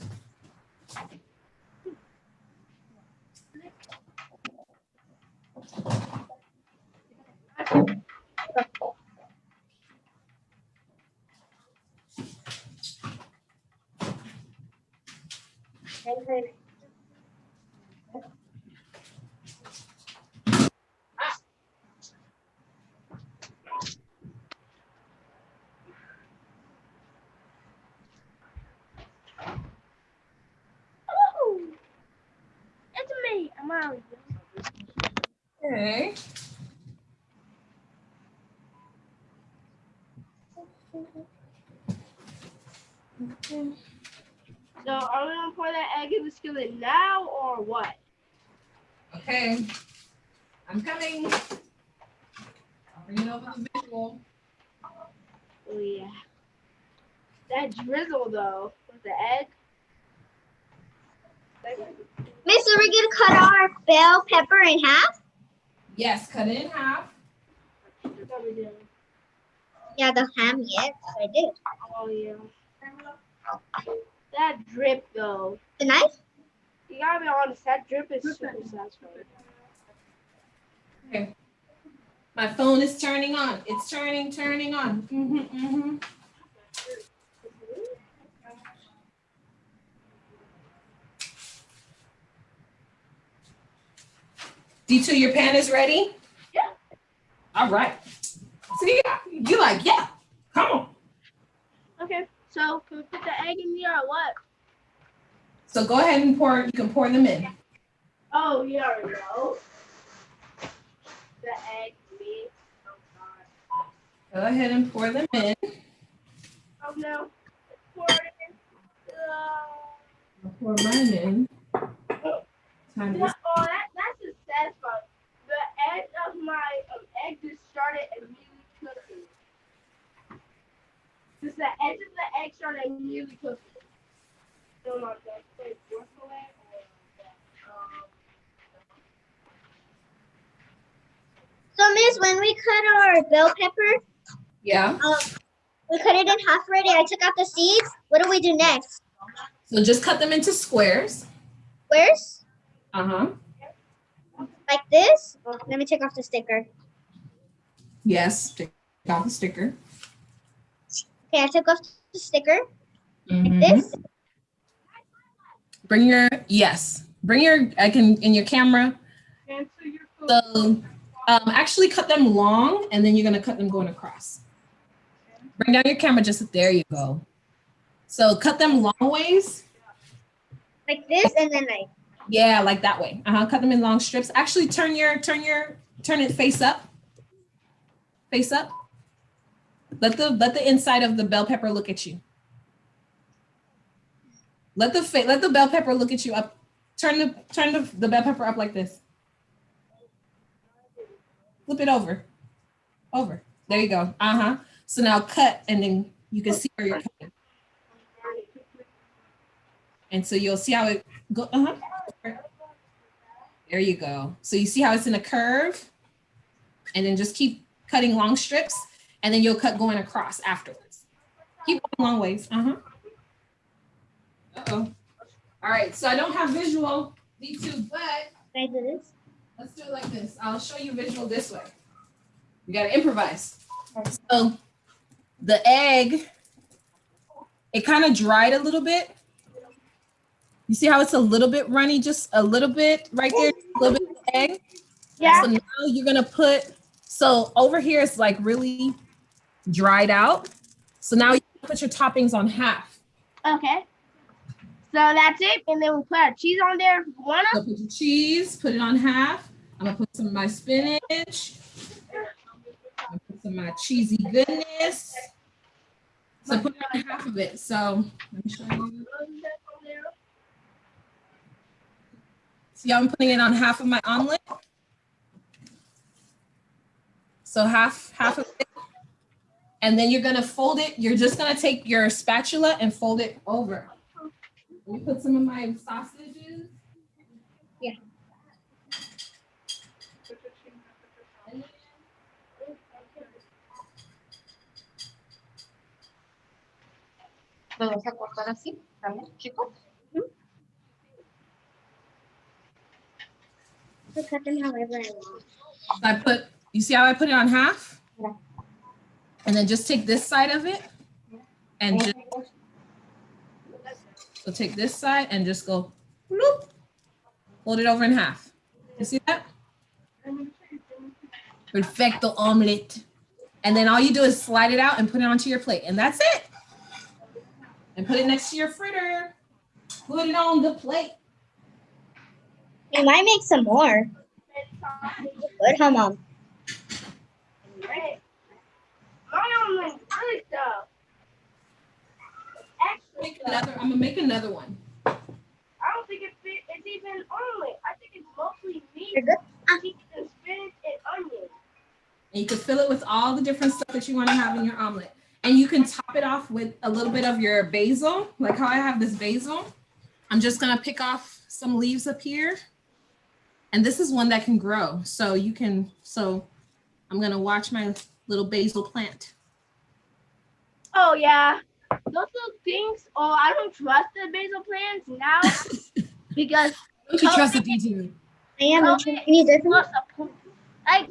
Woo! It's me. I'm out. Okay. Okay. So are we gonna pour that egg in the skillet now or what? Okay. I'm coming. I'll bring it over the visual. Oh yeah. That drizzle though with the egg. Miss, are we gonna cut our bell pepper in half? Yes, cut it in half. Yeah, the ham, yes, I did. Oh yeah. That drip though. The knife? You gotta be honest, that drip is super satisfying. Okay. My phone is turning on. It's turning on. D2, your pan is ready? Yeah. All right. See, you like, yeah, come on. Okay, so can we put the egg in here or what? So go ahead and you can pour them in. Oh, you already know. The egg mix. Oh god. Go ahead and pour them in. Oh no. Pour it in. I'll pour mine in. Time to Oh, that's just satisfying. The edge of my egg just started immediately cooking. Just the edge of the egg started immediately cooking. So not that plate or So, Miss, when we cut our bell pepper, yeah. we cut it in half already. I took out the seeds. What do we do next? So just cut them into squares. Squares? Uh-huh. Like this? Oh, let me take off the sticker. Yes, take off the sticker. Okay, I took off the sticker. Mhm. Like this? Bring your, in your camera. So actually cut them long and then you're gonna cut them going across. Bring down your camera, there you go. So cut them long ways. Like this and then like. Yeah, like that way. Cut them in long strips. Actually turn it face up. Face up. Let the inside of the bell pepper look at you. Let the bell pepper look at you up. Turn the bell pepper up like this. Flip it over. Over. There you go. So now cut and then you can see where you're cutting. And so you'll see how it go. There you go. So you see how it's in a curve? And then just keep cutting long strips and then you'll cut going across afterwards. Keep going long ways. Uh-oh. All right, so I don't have visual, D2, but Can I do this? let's do it like this. I'll show you visual this way. You gotta improvise. So the egg, it kind of dried a little bit. You see how it's a little bit runny, just a little bit right there, a little bit of egg? Yeah. So now you're gonna so over here it's like really dried out. So now you put your toppings on half. Okay. So that's it, and then we put our cheese on there. So put your cheese, put it on half. I'm gonna put some of my spinach. I'm gonna put Some of my cheesy goodness. So put on half of it. So let me show you. See how I'm putting it on half of my omelet? So half of it. And then you're gonna fold it. You're just gonna take your spatula and fold it over. Let me put some of my sausages. Yeah. Vamos a cortar así, ¿vale, chicos? Cut them however I want. You see how I put it on half? Yeah. And then just take this side of it and just, so take this side and just go, bloop, fold it over in half. You see that? Perfecto omelette. And then all you do is slide it out and put it onto your plate. And that's it. And put it next to your fritter. Put it on the plate. We might make some more. Good, huh, Mom? I'm gonna make another one. I don't think it's even omelet. I think it's mostly meat, You're good? cheese, and spinach and onion. And you can fill it with all the different stuff that you want to have in your omelet. And you can top it off with a little bit of your basil, like how I have this basil. I'm just gonna pick off some leaves up here. And this is one that can grow. So I'm gonna watch my little basil plant. Oh yeah, those little things. Oh, I don't trust the basil plants now because Don't you trust the DT? I am. You need this one? like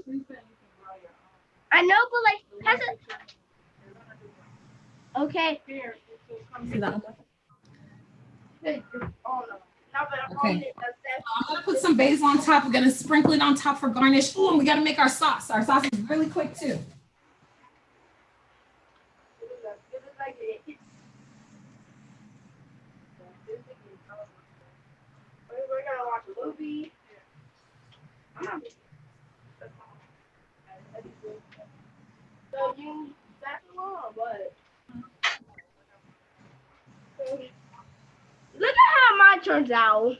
I know, but like hasn't. Okay. See that? Oh no. Okay. I'm gonna put some basil on top. We're gonna sprinkle it on top for garnish. Oh, and we gotta make our sauce. Our sauce is really quick too. We're gonna watch a movie. So you that's long, but look at how mine turns out.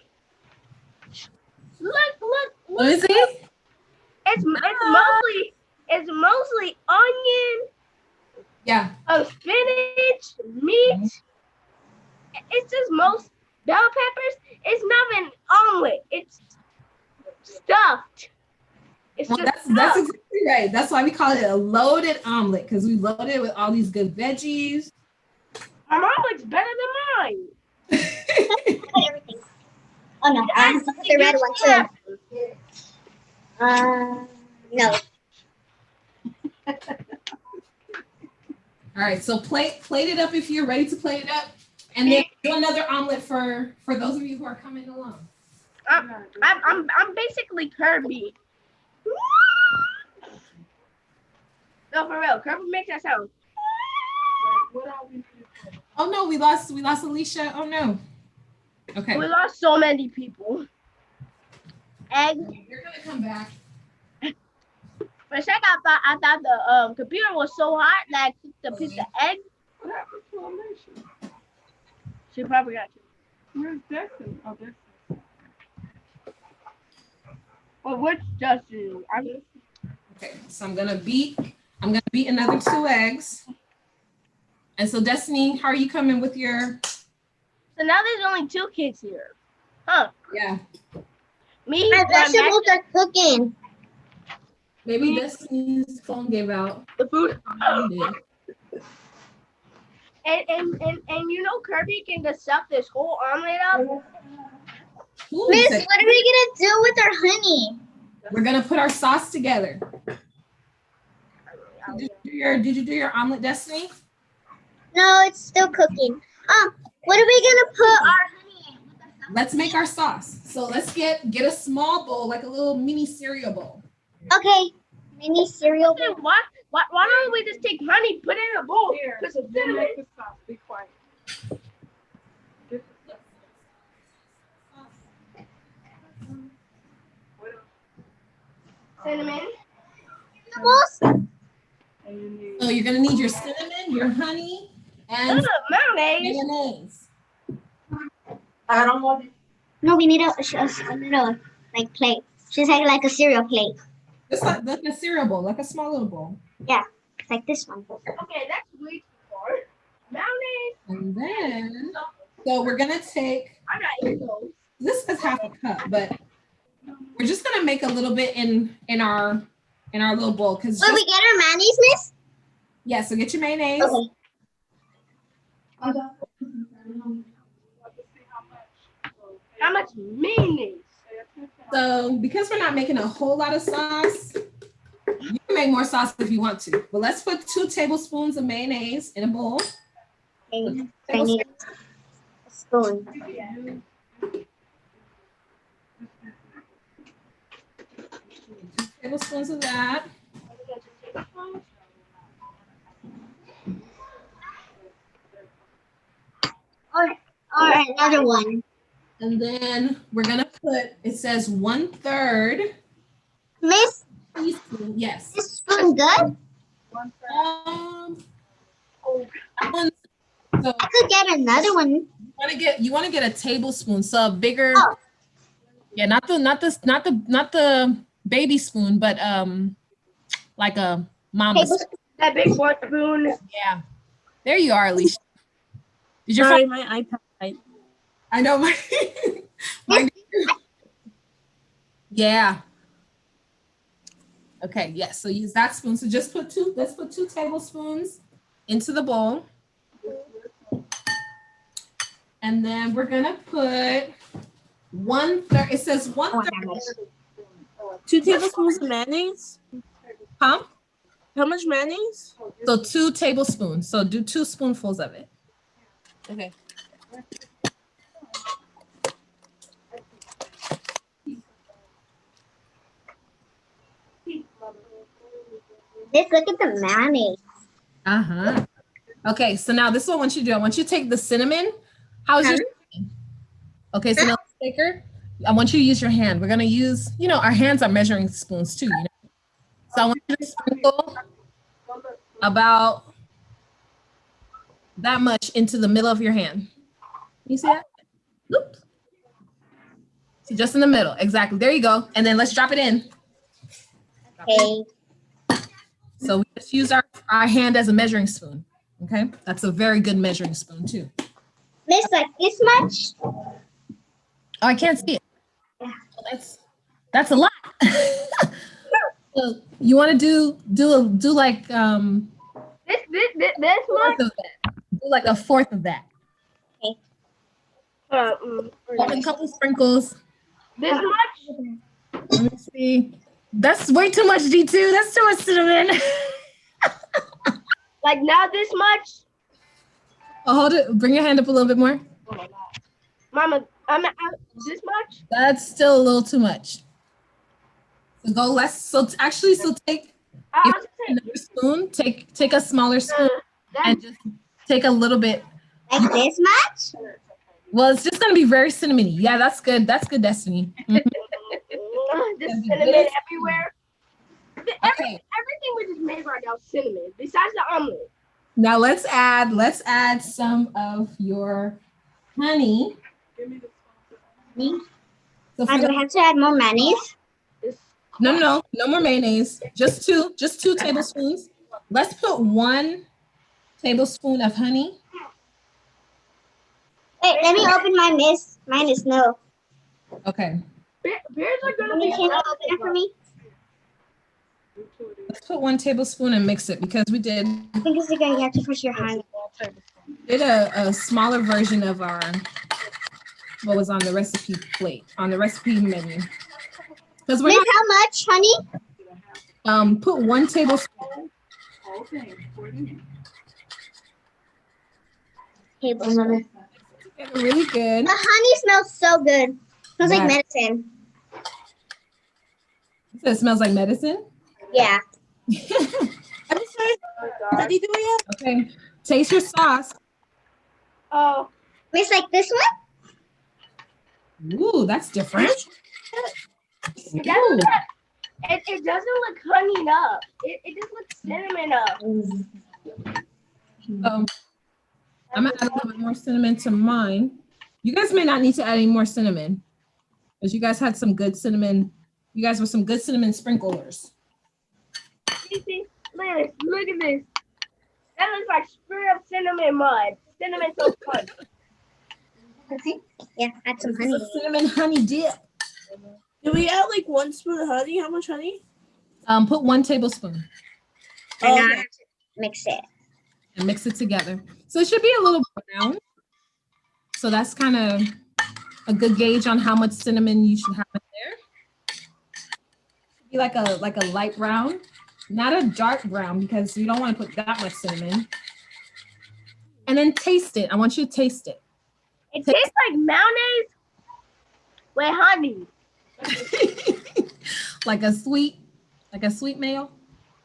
Look. Let me see. It's mostly onion, Yeah. spinach, meat. It's just most bell peppers. It's not an omelet. It's stuffed. It's Well, just that's stuffed. exactly right. That's why we call it a loaded omelet, because we loaded it with all these good veggies. My omelet's better than mine. Everything. Oh no, I have to put the red one too. No. All right, so plate it up if you're ready to plate it up, and then do another omelet for those of you who are coming along. I'm basically Kirby. No, for real, Kirby makes that sound. Oh no, we lost Alicia. Oh no. Okay. We lost so many people. Egg. You're gonna come back. For a second, I thought the computer was so hot that I cooked a piece of egg. What happened to Alicia? She probably got you. Where's Destiny? Oh, Destiny. Well, which Justin? Okay, so I'm gonna beat another 2 eggs. And so Destiny, how are you coming with your? So now there's only 2 kids here. Huh? Yeah. My Me. my vegetables are cooking. Maybe Destiny's phone gave out. the food. Mine did. And you know Kirby can just stuff this whole omelet up. Ooh, Miss, so what are we gonna do with our honey? we're gonna put our sauce together. Did you do your omelet, Destiny? No, it's still cooking. What are we gonna put our honey in? Let's make our sauce. So let's get a small bowl, like a little mini cereal bowl. Okay, mini cereal. Okay, why don't we just take honey, put it in a bowl? Here, Put some then cinnamon. make the sauce. Be quiet. Get the Cinnamon. Vegetables? So you're gonna need your cinnamon, your honey, and Mayonnaise. mayonnaise. No, we need a little like plate. Just like a cereal plate. Just like a cereal bowl, like a small little bowl. Yeah, like this one. Okay, that's way too far. Mayonnaise. And then, so we're gonna take. I gotta eat those. This is half a cup, but we're just gonna make a little bit in our little bowl because. Will we get our mayonnaise, Miss? Yeah, so get your mayonnaise. Okay. How much mayonnaise? So because we're not making a whole lot of sauce, you can make more sauce if you want to. But let's put 2 tablespoons of mayonnaise in a bowl. Okay. I need a spoon. 2 tablespoons of that. Or another one. And then we're gonna put, it says 1/3 Miss, teaspoon. Yes. this spoon good? That one's, so I could get another one. you wanna get a tablespoon, so a bigger. Oh. Yeah, not the baby spoon, but like a mama. Tablespoon. That big one spoon. Yeah. There you are, Alicia. Did your Sorry, my iPad died. I know my yeah. Okay, yes. So use that spoon. So just let's put 2 tablespoons into the bowl. And then we're gonna put 1/3. It says 1/3. 2 tablespoons of mayonnaise. Huh? How much mayonnaise? So 2 tablespoons. So do 2 spoonfuls of it. Okay. Let's look at the mayonnaise. Uh-huh. Okay, so now this is what I want you to do. I want you to take the cinnamon. How's your cinnamon? Okay, so now shaker. I want you to use your hand. We're gonna use, our hands are measuring spoons too, So I want you to sprinkle about that much into the middle of your hand. You see that? Oops. So just in the middle, exactly. There you go. And then let's drop it in. Okay. So we just use our hand as a measuring spoon. Okay, that's a very good measuring spoon too. Miss, like this much? Oh, I can't see it. Yeah. Well, that's a lot. So you want to do like This fourth much. of that. Do like a fourth of that. A couple sprinkles. This much. Let me see. That's way too much, D2. That's too much cinnamon. Like now this much. Oh, hold it. Bring your hand up a little bit more. Mama, this much. That's still a little too much. So go less. So take I if was another spoon. Take a smaller spoon and just take a little bit. Like this much? Well, it's just gonna be very cinnamony. Yeah, that's good. That's good, Destiny. Mhm. This cinnamon everywhere. Okay. Everything we just made right now is cinnamon. Besides the omelet. Now let's add some of your honey. Me? So Do I have to add more mayonnaise? no more mayonnaise. Just two tablespoons. Let's put 1 tablespoon of honey. Wait, let me open my miss. Mine is no. Okay. Bears are gonna Can be. you open it for me? Let's put 1 tablespoon and mix it because we did I think it's because you have to push your hand. a smaller version of our what was on the recipe plate on the recipe menu. Because we're Miss, how much, honey? put 1 tablespoon. Tablespoon. Really good. The honey smells so good. Smells like Yeah. medicine. It smells like medicine. Yeah. I'm sorry. Did you do it yet? Okay. Taste your sauce. Oh, Miss, like this one? Ooh, that's different. Ooh. It doesn't look honey enough. It just looks cinnamon up. So I'm gonna add a little bit more cinnamon to mine. You guys may not need to add any more cinnamon because you guys had some good cinnamon. You guys were some good cinnamon sprinklers. See, look at this. Look at this. That looks like straight up cinnamon mud. Cinnamon toast punch. Okay. Yeah, add some This is honey. a cinnamon honey dip. Do we add like 1 spoon of honey? How much honey? Put 1 tablespoon And now I Okay. have to mix it. and mix it together. So it should be a little brown. So that's kind of a good gauge on how much cinnamon you should have in there. Should be like a light brown, not a dark brown because you don't want to put that much cinnamon. And then taste it. I want you to taste it. It tastes like mayonnaise with honey. like a sweet mayo.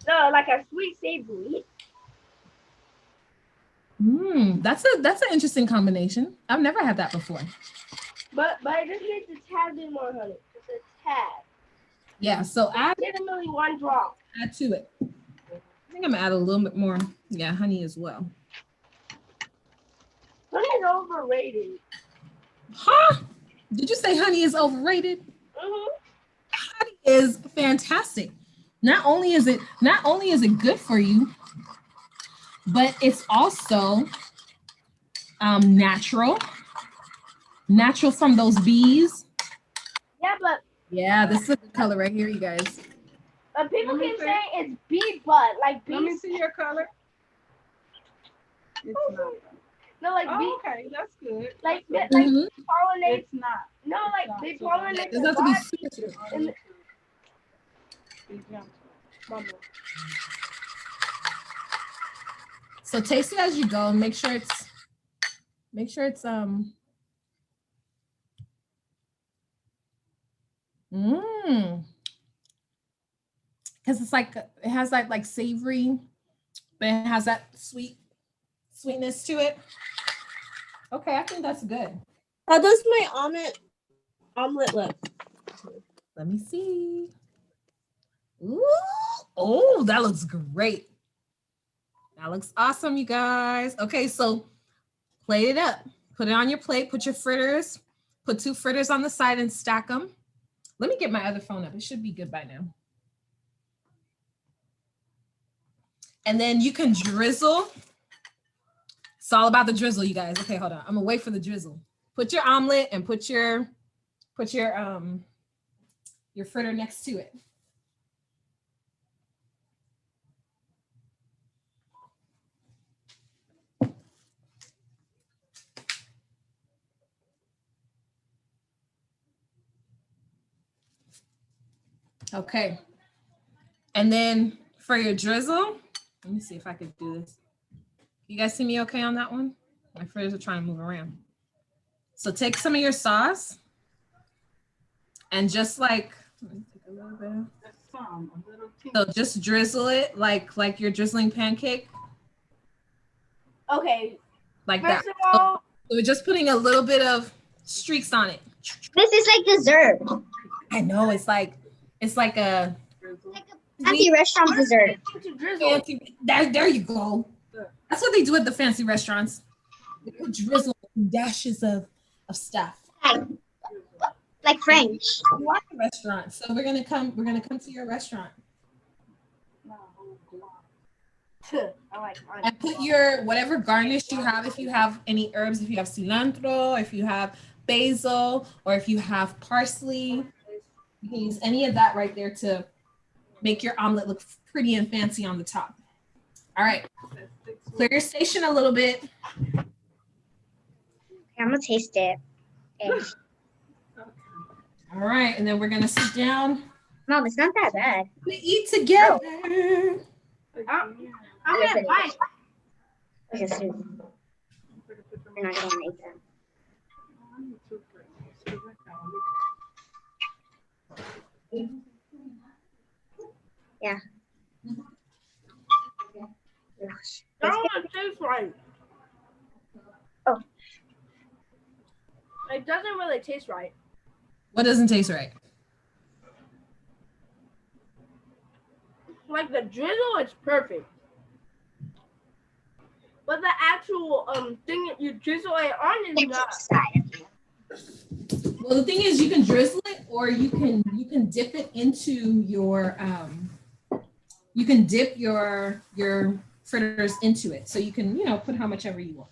No, like a sweet savory. That's an interesting combination. I've never had that before. But it just needs a tad bit more honey. Just a tad. Yeah, so add Literally 1 drop. to it. I think I'm gonna add a little bit more, honey as well. Honey is overrated. Huh? Did you say honey is overrated? Mm-hmm. Honey is fantastic. Not only is it good for you, but it's also natural from those bees. Yeah, but This is a good color right here, you guys. people keep saying it's bee butt, like bees. Let me see your color. It's not. No, like bee. Oh, okay, that's good. Like Mhm. pollinate. It's not. No, like they pollinate It doesn't the have to be bud. super. And Be gentle. Mama. So taste it as you go and make sure it's because it's like it has like savory, but it has that sweetness to it. Okay, I think that's good. How does my omelet look? Let me see. Ooh, oh, that looks great. That looks awesome, you guys. Okay, so plate it up. Put it on your plate. Put your fritters. Put 2 fritters on the side and stack them. Let me get my other phone up. It should be good by now. And then you can drizzle. It's all about the drizzle, you guys. Okay, hold on. I'm gonna wait for the drizzle. Put your omelet and put your fritter next to it. Okay. And then for your drizzle, let me see if I could do this. You guys see me okay on that one? My fritters are trying to move around. So take some of your sauce and just like, let me take a little bit. So just drizzle it like you're drizzling pancake. Okay. Like First that. of all, So we're just putting a little bit of streaks on it. This is like dessert. I know it's like a Like a fancy restaurant dessert. to drizzle. fancy. There you go. That's what they do at the fancy restaurants. They put drizzle dashes of stuff. Like French. You like a restaurant, so we're gonna come to your restaurant I like mine. and put your whatever garnish you have. If you have any herbs, if you have cilantro, if you have basil, or if you have parsley, you can use any of that right there to make your omelet look pretty and fancy on the top. All right, clear your station a little bit. Okay, I'm gonna taste it. Okay. All right, and then we're gonna sit down Mom, it's not that bad. to eat together. I'm gonna bite. Okay, so you're not gonna eat them. Yeah. That one tastes right. Oh. It doesn't really taste right. What doesn't taste right? Like the drizzle is perfect. But the actual thing that you drizzle it on is not. Well, the thing is, you can drizzle it, or you can dip it into your you can dip your fritters into it, so you can put how much ever you want.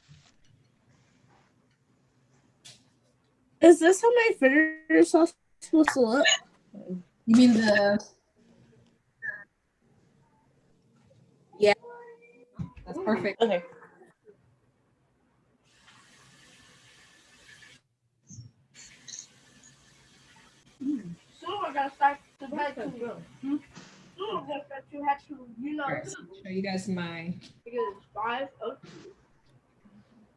Is this how my fritter sauce is supposed to look? You mean the? Yeah, that's perfect. Okay. Soon we're gonna start to have to. Soon we're gonna start to have to, All right, so I'll show you guys my. because it's 5 o'clock.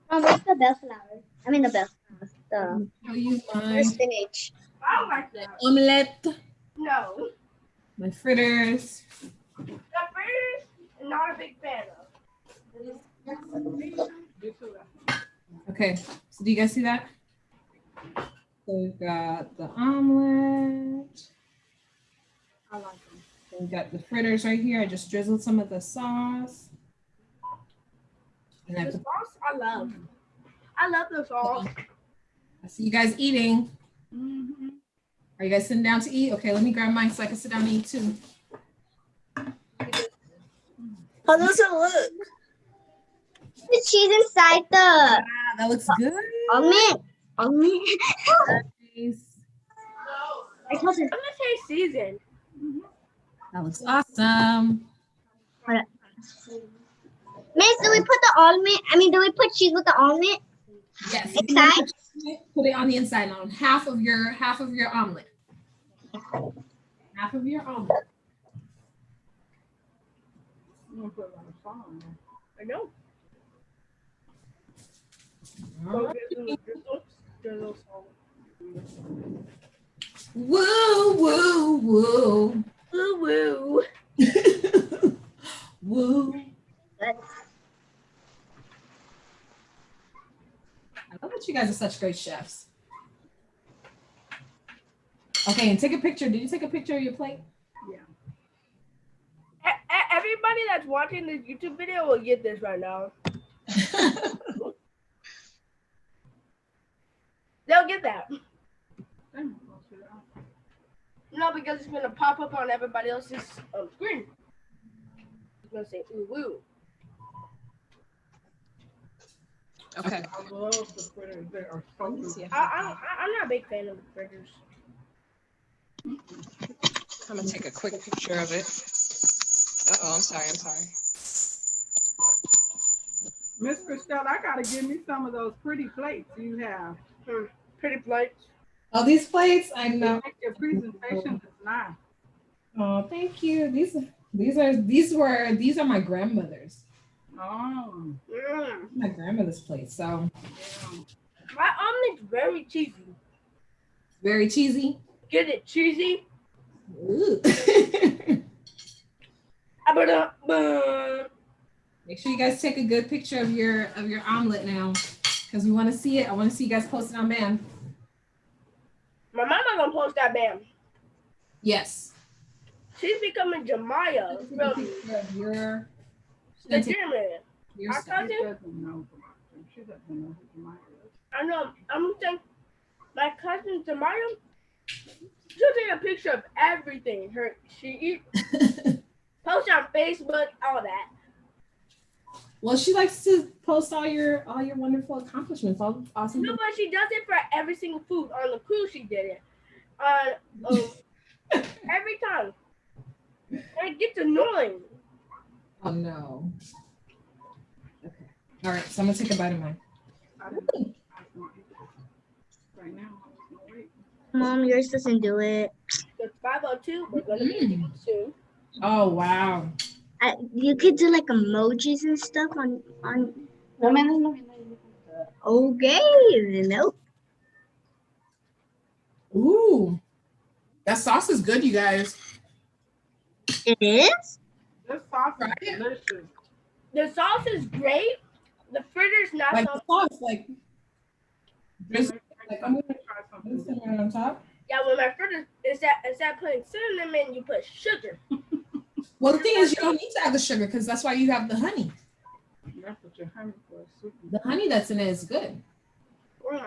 Where's the bellflower? I mean the bellflower. Show you my The spinach. I don't like that. omelette, No. my fritters. The fritters, I'm not a big fan of. Okay, so do you guys see that? So we've got the omelet. I like them. We've got the fritters right here. I just drizzled some of the sauce. And I The put, sauce I love. I love the sauce. I see you guys eating. Mm-hmm. Are you guys sitting down to eat? Okay, let me grab mine so I can sit down and eat too. How does it look? The cheese inside the Ah, that looks good. omelet. Nice. I told you. I'm gonna say season. That looks awesome. Miss, do we put the almond? I mean, do we put cheese with the almond Yes. inside? Put it on the inside, on half of your omelet. Half of your omelet. I'm gonna put a lot of salt on there. I know. All right. Drizzle salt. Woo, woo, woo. Woo woo. Woo. Good. I love that you guys are such great chefs. Okay, and take a picture. Did you take a picture of your plate? Yeah. Everybody that's watching this YouTube video will get this right now. They'll get that. No, because it's gonna pop up on everybody else's screen. It's gonna say ooh woo. Okay. I love the fritters. They are so good. I'm not a big fan of the fritters. I'm gonna take a quick picture of it. I'm sorry. Miss Christelle, I gotta give me some of those pretty plates you have. Pretty plates. Oh, these plates, I They know. make your presentation is nice. Oh, thank you. These are my grandmother's. Oh, My grandmother's plate. So yeah. My omelet's very cheesy. very cheesy. Get it cheesy? Ooh. Make sure you guys take a good picture of your omelet now, because we want to see it. I want to see you guys post it on BAM. My mama gonna post that bam. Yes. She's becoming Jemiah from Your the German. your Our stuff. cousin, She doesn't know. She doesn't know who Jemiah is. I know. I'm saying my cousin Jemiah. She'll take a picture of everything. She eats, post on Facebook, all that. Well, she likes to post all your wonderful accomplishments, all the awesome. No, but she does it for every single food. On the cruise, she did it. Every time. And it gets annoying. Oh no. Okay. All right. So I'm gonna take a bite of mine. I don't eat it right now. I was gonna wait. Mom, yours doesn't do it. It's 5:02. We're gonna be eating soon. Oh wow. You could do like emojis and stuff on. Okay, no. Ooh. That sauce is good, you guys. It is. This sauce Right. is delicious. The sauce is great. The fritter's not Like so. the sauce, like drizzle, like I'm gonna Try something. put it right on top. Yeah, when my fritters is that putting cinnamon in, you put sugar. Well, the thing is, you don't need to add the sugar because that's why you have the honey. That's what your honey for. The honey that's in it is good. Well,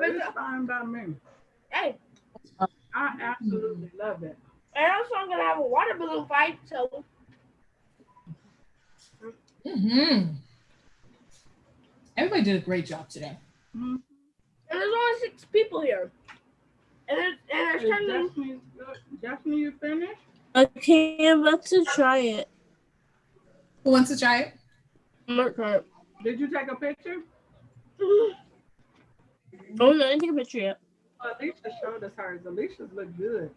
it's fine by me. Hey, I absolutely love it. and also I'm gonna have a water balloon fight. So Everybody did a great job today. Mm-hmm. and there's only 6 people here, and there's 10 Daphne, you finished? Okay, I'm about to try it. Who wants to try it? Okay. Did you take a picture? Oh no, I didn't take a picture yet. Well, Alicia showed us hers. Alicia's look good.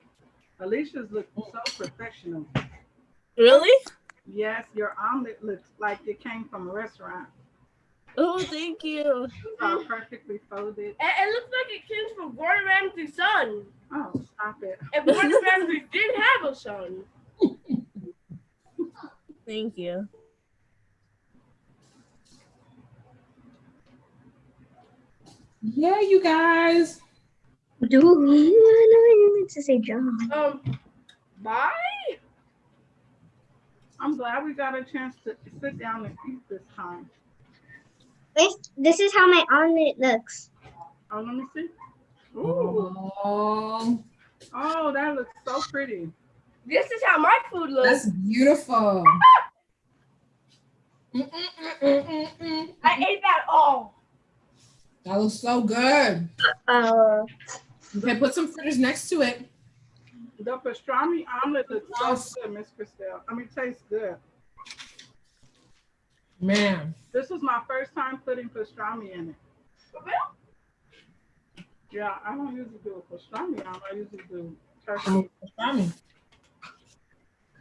Alicia's look so professional. Really? Yes, your omelet looks like it came from a restaurant. Oh, thank you. It's all perfectly folded. It looks like it came from Gordon Ramsay's son. Oh, stop it. And Gordon Ramsay did have a son. Thank you. Yeah, you guys. Do we? I know you meant to say John. Bye. I'm glad we got a chance to sit down and eat this time. This is how my omelet looks. Oh, let me see. Ooh. Oh, that looks so pretty. This is how my food looks. That's beautiful. I ate that all. That looks so good. Okay, put some fritters next to it. The pastrami omelet looks so good, Miss Christelle. I mean, tastes good. Man. This was my first time putting pastrami in it. For real? Yeah, I don't usually do a pastrami omelet. I usually do turkey. Pastrami.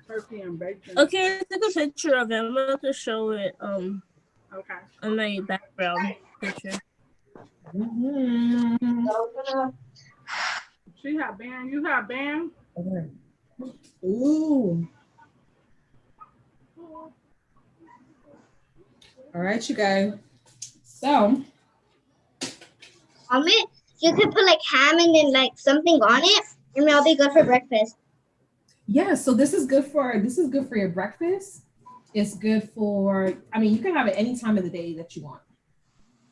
Turkey and bacon. Okay, I took a picture of it. I'm about to show it Okay. on my background picture. She have band. You have band. Okay. Ooh. All right, you guys. So. Omelet, you could put like ham and then like something on it, and it'll be good for breakfast. Yeah, so this is good for your breakfast. It's good for, I mean, you can have it any time of the day that you want.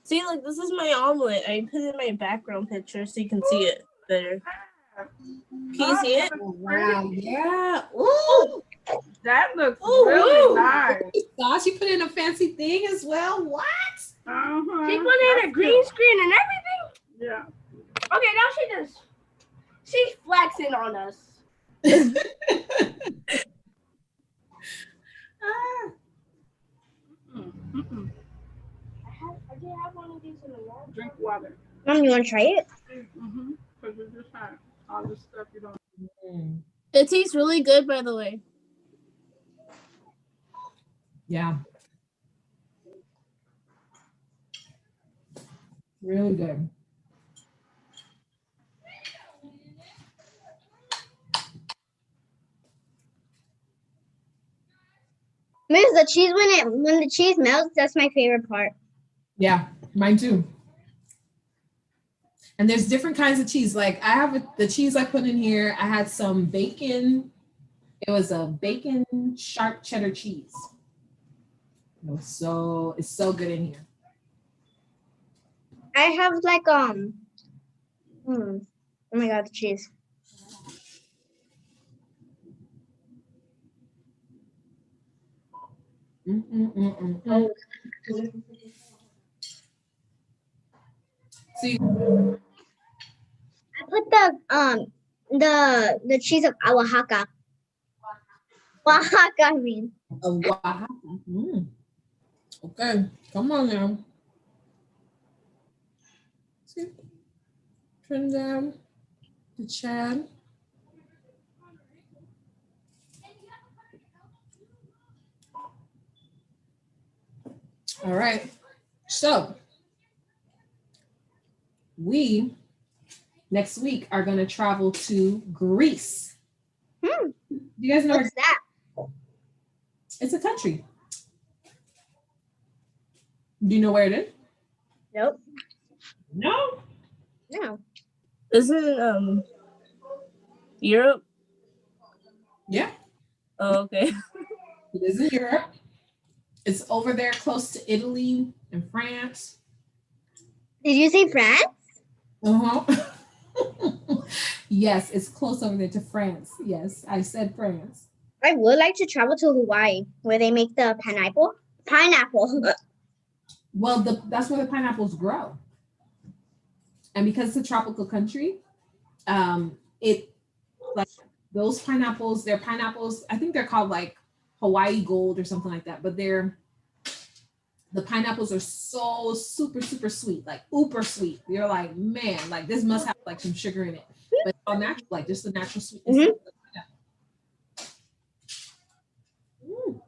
See, look, this is my omelet. I put it in my background picture so you can see it better. Can you see it? Wow, yeah. Ooh. That looks really nice. Gosh, you put in a fancy thing as well. What? Uh-huh. She put in a green screen and everything? Yeah. Okay, now she's flexing on us. I did have one of these in the wall. Drink water. Mom, you want to try it? Mm-hmm. Because we just had all this stuff you don't. It tastes really good, by the way. Yeah. Really good. Miss, the cheese when the cheese melts, that's my favorite part. Yeah, mine too. And there's different kinds of cheese. Like I have the cheese I put in here. I had some bacon. It was a bacon sharp cheddar cheese. It's so good in here. I have like oh my god, the cheese. Oh. See, I put the cheese of Oaxaca. Oaxaca, I mean. Oaxaca. Okay, come on now. See, turn down the Chad. All right, so we next week are going to travel to Greece. You guys know what's that? It's a country. Do you know where it is? Nope. No. No. Is it Europe? Yeah, Oh, okay. it is in Europe. It's over there close to Italy and France. Did you say France? Uh-huh. Yes, it's close over there to France. Yes, I said France. I would like to travel to Hawaii, where they make the pineapple. Pineapple. Well, that's where the pineapples grow. And because it's a tropical country, it like those pineapples, they're pineapples, I think they're called like Hawaii Gold or something like that, but the pineapples are so super, super sweet, like uber sweet. You're like, man, like this must have like some sugar in it. But it's all natural, like just the natural sweetness. Mhm. Mm,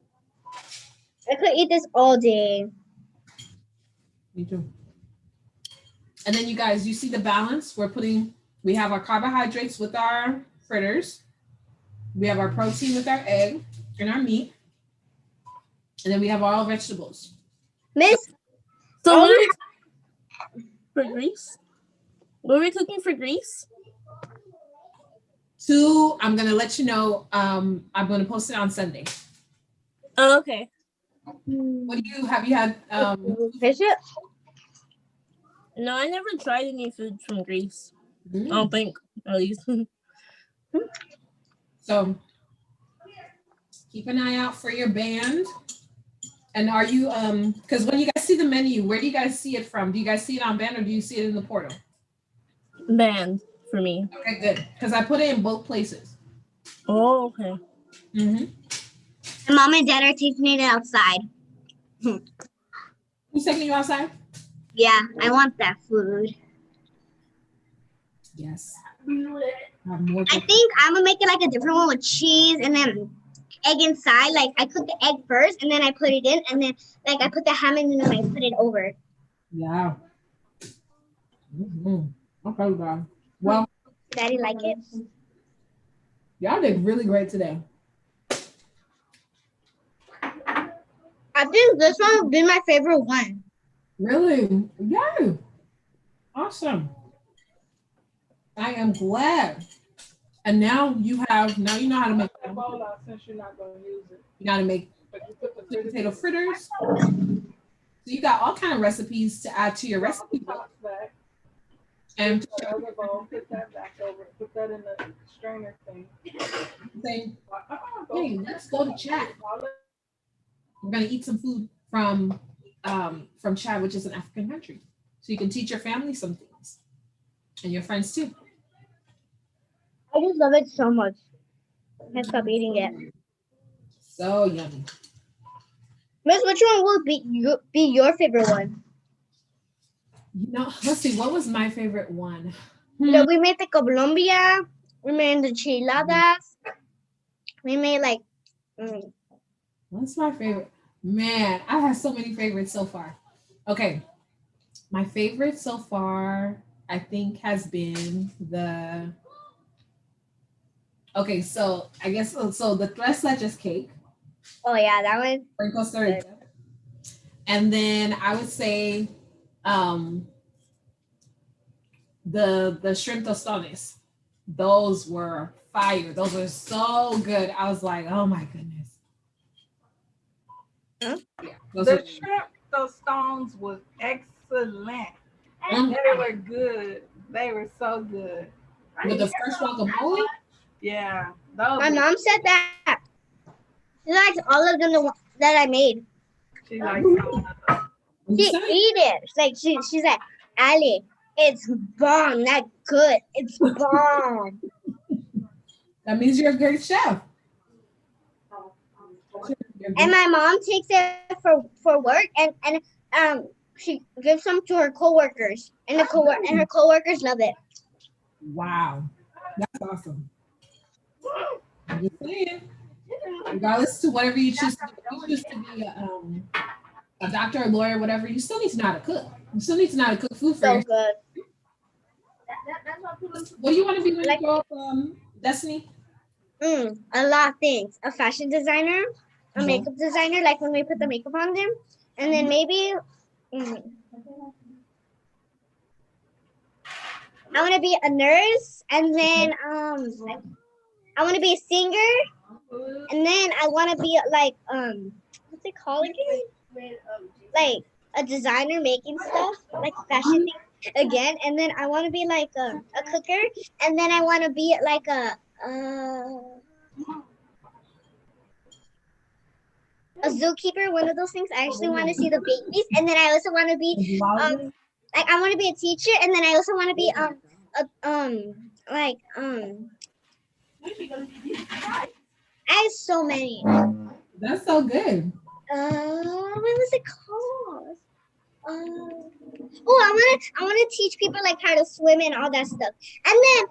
I could eat this all day. me too. And then you guys, you see the balance? We have our carbohydrates with our fritters. We have our protein with our egg and our meat. And then we have all vegetables. Miss, So Oh, what are we for Greece? What are we cooking for Greece? Two, I'm gonna let you know. I'm gonna post it on Sunday. Oh, okay. What do you have? You had fish it? No, I never tried any food from Greece. I mm, don't think, at least. so keep an eye out for your band. And are you because when you guys see the menu, where do you guys see it from? Do you guys see it on band or do you see it in the portal? Banned for me. Okay, good. Because I put it in both places. Oh, okay. Mm-hmm. My mom and dad are taking it outside. Who's taking you outside? Yeah, I want that food. Yes. Have more I think I'm gonna make it like a different one with cheese and then egg inside. Like I cook the egg first and then I put it in and then like I put the ham in and then I put it over. Yeah. Mm-hmm. Okay, guys. Well, Daddy like it? y'all did really great today. I think this one would be my favorite one. Really? Yeah. Awesome. I am glad. And now you know how to make That bowl out since you're not going to use it. you know how to make But you put the sweet potato fritters. So you got all kind of recipes to add to your recipe book. back. And Put the other bowl, put that back over. Put that in the strainer thing. say, Go. hey, let's go to Chad. We're gonna eat some food from Chad, which is an African country. So you can teach your family some things. And your friends too. I just love it so much. I can't stop eating it. So yummy. Miss, which one will be your favorite one? You know, let's see, what was my favorite one? You know, we made the Colombia, we made the enchiladas, we made like What's my favorite? Man, I have so many favorites so far. Okay. My favorite so far, I think, has been okay, so I guess so the tres leches cake. oh yeah, that one. In Costa Rica. And then I would say the shrimp tostones. Those were fire. Those were so good. I was like, oh my goodness. Huh? Yeah, The shrimp tostones was excellent. They were good. They were so good. with the fresh guacamole. Yeah. Those My were- mom said that she likes all of them that I made. She likes all of them. She eat it. She's like, Ali, it's bomb, not good. It's bomb. That means you're a great chef. And my mom takes it for work and she gives some to her coworkers and her coworkers love it. Wow, that's awesome. I'm just saying, regardless to whatever you choose to do, if you choose to be a doctor, a lawyer, whatever, you still need to know how to cook. You still need to know how to cook food for So yourself. good. What do you want to be when you grow up, Destiny? A lot of things. A fashion designer, a makeup designer, like when we put the makeup on them, and then maybe I want to be a nurse, and then I want to be a singer, And then I want to be like what's it called again? Like a designer making stuff, like fashion things again. And then I want to be like a cooker. And then I want to be like a zookeeper, one of those things. I actually want to see the babies. And then I also want to be like I want to be a teacher. And then I also want to be I have so many. That's so good. What was it called? I want to teach people like how to swim and all that stuff. And then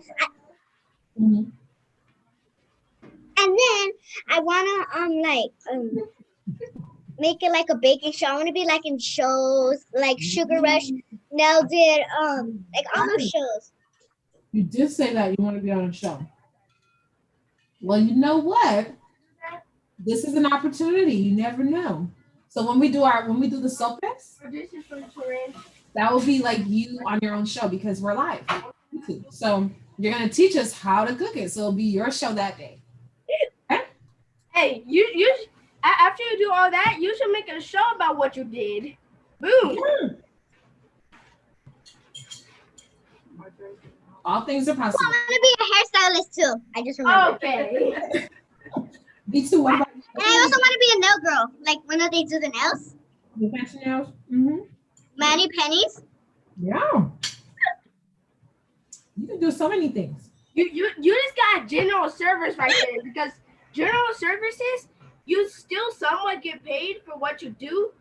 I want to make it like a baking show. I want to be like in shows like Sugar Rush, Nell did like all those shows. You did say that you want to be on a show. Well, you know what? This is an opportunity. You never know. So when we do the sopes, that will be like you on your own show because we're live. So you're gonna teach us how to cook it. So it'll be your show that day. Okay? Hey, you after you do all that, you should make a show about what you did. Boom. Yeah. All things are possible. I want to be a hairstylist too. I just remembered. Okay. Me too. What about you? And I also want to be a nail girl. Like when they do the nails. The fancy nails? Mm-hmm. Manny Pennies. Yeah. You can do so many things. You just got general service right there because general services, you still somewhat get paid for what you do,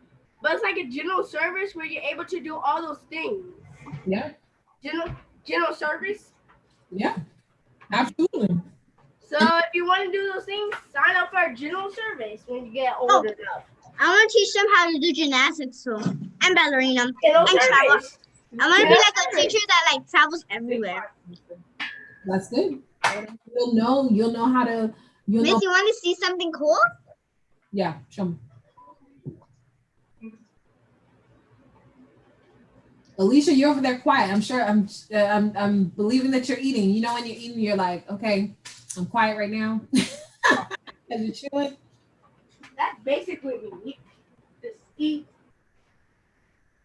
but it's like a general service where you're able to do all those things. Yeah. General service. Yeah. Absolutely. So if you want to do those things, sign up for a general service when you get older enough. I want to teach them how to do gymnastics too. And ballerina. General And travel. service. I want to be like a teacher that like travels everywhere. That's good. You'll know how to Miss, you want to see something cool? Yeah, show me. Alicia, you're over there quiet. I'm sure I'm believing that you're eating. You know when you're eating, you're like, okay, I'm quiet right now. As you're chilling. That's basically me. Just eat.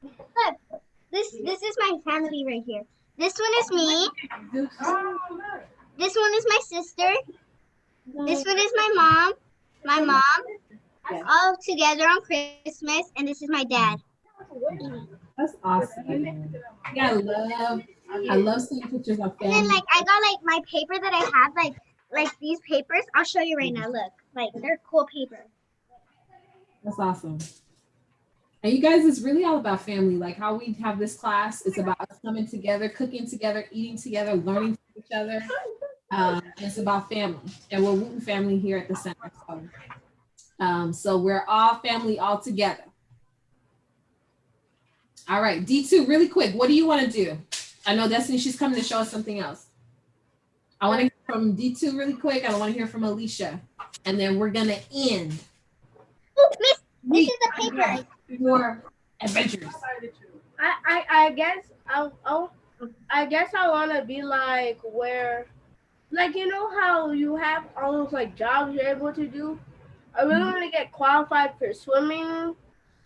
Look, this is my family right here. This one is me. This one is my sister. This one is my mom, all together on Christmas, and this is my dad. That's awesome. Yeah, I love seeing pictures of family. And then like I got like my paper that I have, like these papers. I'll show you right now. Look, like they're cool paper. That's awesome. And you guys, it's really all about family. Like how we have this class, it's about us coming together, cooking together, eating together, learning from each other. It's about family, and we're Wooten family here at the center. So we're all family all together. All right, D2, really quick, what do you want to do? I know Destiny, she's coming to show us something else. I want to hear from D2 really quick. I want to hear from Alicia, and then we're gonna end. Ooh, Miss, this is the paper. Your adventures. I guess I want to be like where, like you know how you have all those like jobs you're able to do. I really want to get qualified for swimming.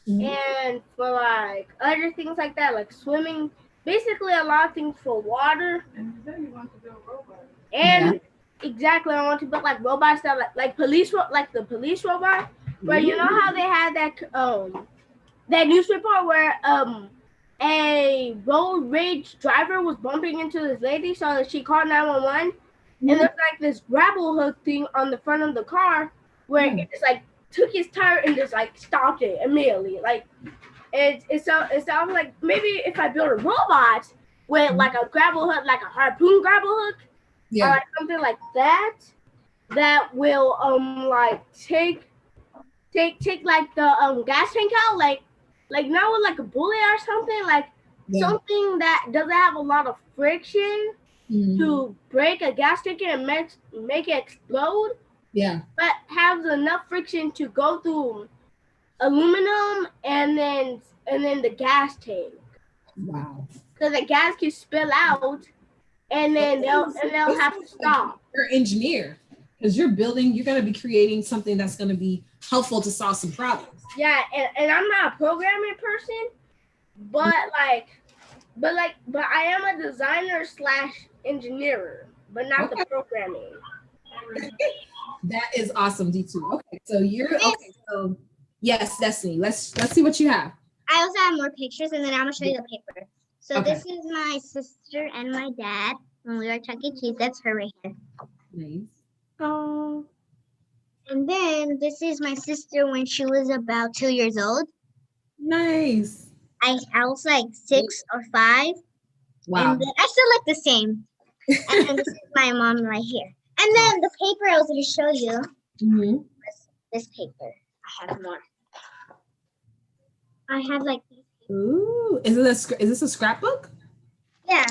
And for like other things like that, like swimming, basically a lot of things for water. And then you want to build robots. And exactly, I want to build like robots that like the police robot. Where you know how they had that news report where a road rage driver was bumping into this lady, so that she called 911, and there's like this grapple hook thing on the front of the car where it just like took his tire and just like stopped it immediately. Like it sounds like maybe if I build a robot with like a grapple hook, like a harpoon grapple hook, or like something like that, that will like take like the gas tank out, like not with like a bullet or something, like something that doesn't have a lot of friction to break a gas tank and make it explode. Yeah. But has enough friction to go through aluminum and then the gas tank. Wow. Because the gas can spill out and then they'll have to stop. You're an engineer. Because you're going to be creating something that's going to be helpful to solve some problems. Yeah, and I'm not a programming person, but I am a designer / engineer, but not the programming. That is awesome, D2. Okay, so so yes, Destiny. Let's see what you have. I also have more pictures, and then I'm gonna show you the paper. So this is my sister and my dad when we were Chuck E. Cheese. That's her right here. Nice. Oh. And then this is my sister when she was about 2 years old. Nice. I was like 6 or 5. Wow. And then I still look the same. And then this is my mom right here. And then the paper I was going to show you was this paper. I have more. I have like these. Ooh, is this a scrapbook? Yeah.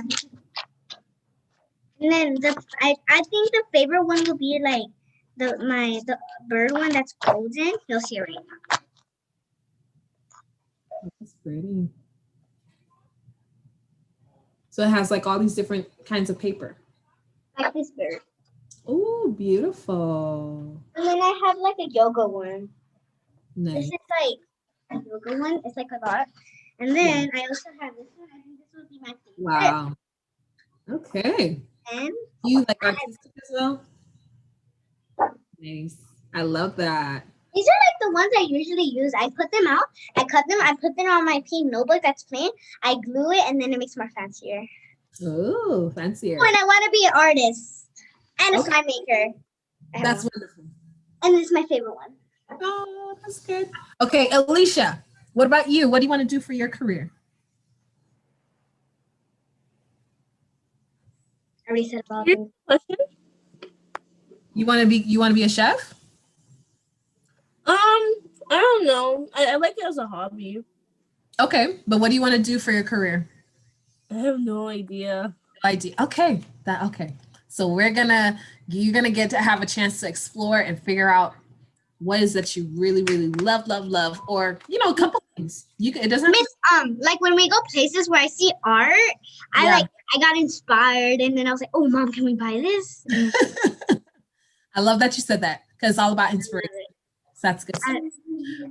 And then I think the favorite one will be like the bird one that's golden. You'll see it right now. That's pretty. So it has like all these different kinds of paper. Like this bird. Oh, beautiful. And then I have like a yoga one. Nice. This is like a yoga one. It's like a lot. And then I also have this one. I think this would be my favorite. Wow. Okay. And you like artistic as well? Nice. I love that. These are like the ones I usually use. I put them out. I cut them. I put them on my pink notebook that's plain. I glue it, and then it makes more fancier. Oh, fancier. When I want to be an artist and a slime maker. That's wonderful. And this is my favorite one. Oh, that's good. Okay, Alicia, what about you? What do you want to do for your career? I already said about Question? You want to be a chef? I don't know. I like it as a hobby. Okay, but what do you want to do for your career? I have no idea. Okay. So you're gonna get to have a chance to explore and figure out what is that you really, really love, or a couple things. It doesn't. Like when we go places where I see art, I got inspired, and then I was like, "Oh, Mom, can we buy this?" I love that you said that because it's all about inspiration. So that's good.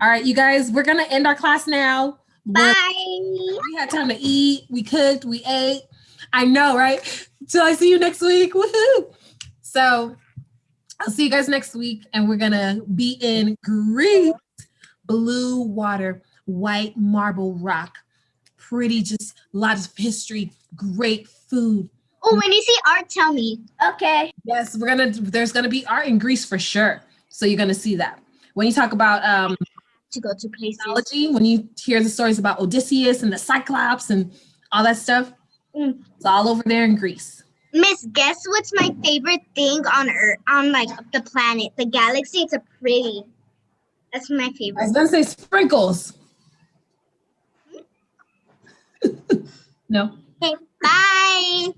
All right, you guys, we're gonna end our class now. Bye. We had time to eat. We cooked. We ate. I know, right? Till I see you next week. Woohoo! So I'll see you guys next week, and we're gonna be in Greece. Blue water, white marble rock, pretty, just lots of history, great food. Oh, when you see art, tell me. Okay. Yes, there's gonna be art in Greece for sure. So you're gonna see that. When you talk about to go to places, mythology, when you hear the stories about Odysseus and the Cyclops and all that stuff, it's all over there in Greece. Miss, guess what's my favorite thing on Earth, on like the planet, the galaxy? It's a pretty. That's my favorite. I was gonna say sprinkles. No. Okay, bye.